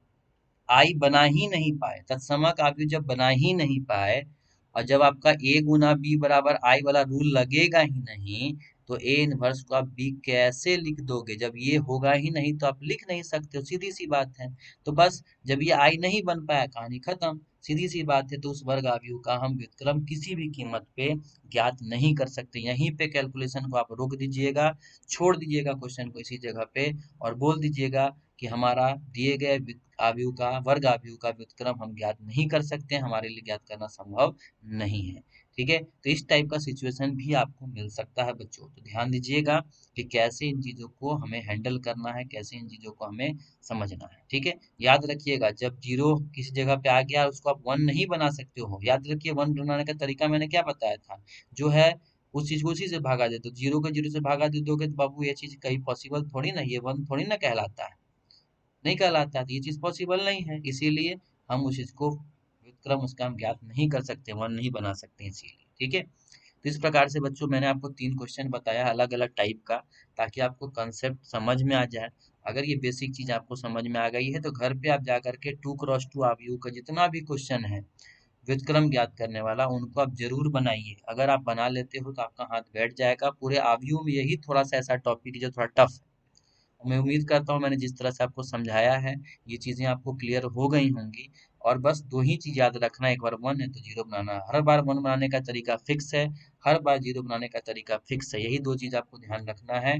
आई बना ही नहीं पाए, तत्समक आव्यूह जब बना ही नहीं पाए, और जब आपका ए गुना बी बराबर आई वाला रूल लगेगा ही नहीं, तो ए इनवर्स को आप बी कैसे लिख दोगे, जब ये होगा ही नहीं तो आप लिख नहीं सकते हो, सीधी सी बात है। तो बस जब ये आई नहीं बन पाया, कहानी खत्म, सीधी सी बात है। तो उस वर्ग आव्यूह का हम व्युत्क्रम किसी भी कीमत पे ज्ञात नहीं कर सकते। यहीं पे कैलकुलेशन को आप रोक दीजिएगा, छोड़ दीजिएगा क्वेश्चन को इसी जगह पे, और बोल दीजिएगा कि हमारा दिए गए आव्यूह का, वर्ग आव्यूह का व्युत्क्रम हम ज्ञात नहीं कर सकते, हमारे लिए ज्ञात करना संभव नहीं है। ठीक है, तो इस टाइप का सिचुएशन भी आपको मिल सकता है बच्चों, तो ध्यान दीजिएगा कि कैसे इन चीजों को हमें हैंडल करना है, कैसे इन चीजों को हमें समझना है। ठीक है, याद रखिएगा जब 0 किसी जगह पे आ गया उसको आप 1 नहीं बना सकते हो, याद रखिए 1 बनाने का तरीका मैंने क्या बताया था, जो है उस चीज को उसी से भागा दे, तो 0 को 0 से भागा दे दोगे तो बाबू ये चीज कहीं पॉसिबल थोड़ी ना, ये 1 थोड़ी ना कहलाता है, नहीं कहलाता है, तो ये चीज पॉसिबल नहीं है, इसीलिए हम उस चीज को व्युत्क्रम उसका हम ज्ञात नहीं कर सकते, 1 नहीं बना सकते इसीलिए। ठीक है, तो इस प्रकार से बच्चों मैंने आपको 3 क्वेश्चन बताया अलग अलग टाइप का, ताकि आपको कंसेप्ट समझ में आ जाए। अगर ये बेसिक चीज आपको समझ में आ गई है तो घर पे आप जा करके 2x2 आव्यूह का जितना भी क्वेश्चन है व्युत्क्रम ज्ञात करने वाला, उनको आप जरूर बनाइए। अगर आप बना लेते हो तो आपका हाथ बैठ जाएगा। पूरे आव्यूह में यही थोड़ा सा ऐसा टॉपिक जो थोड़ा टफ है। मैं उम्मीद करता हूँ मैंने जिस तरह से आपको समझाया है ये चीजें आपको क्लियर हो गई होंगी। और बस 2 ही चीज याद रखना, एक बार 1 है तो 0 बनाना, हर बार 1 बनाने का तरीका फिक्स है, हर बार 0 बनाने का तरीका फिक्स है, यही 2 चीज आपको ध्यान रखना है।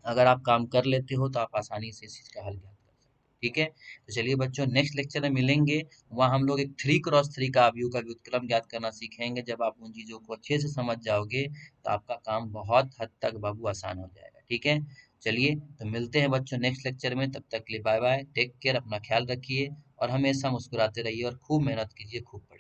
अगर आप काम कर लेते हो तो आप आसानी से इस चीज का हल ज्ञात कर सकते हो। ठीक है, तो चलिए बच्चों नेक्स्ट लेक्चर में मिलेंगे, वहाँ हम लोग एक 3x3 का आव्यूह का व्युत्क्रम ज्ञात करना सीखेंगे। जब आप उन चीजों को अच्छे से समझ जाओगे तो आपका काम बहुत हद तक बाबू आसान हो जाएगा। ठीक है, चलिए तो मिलते हैं बच्चों नेक्स्ट लेक्चर में, तब तक के लिए बाय बाय, टेक केयर, अपना ख्याल रखिए और हमेशा मुस्कुराते रहिए और खूब मेहनत कीजिए, खूब पढ़िए।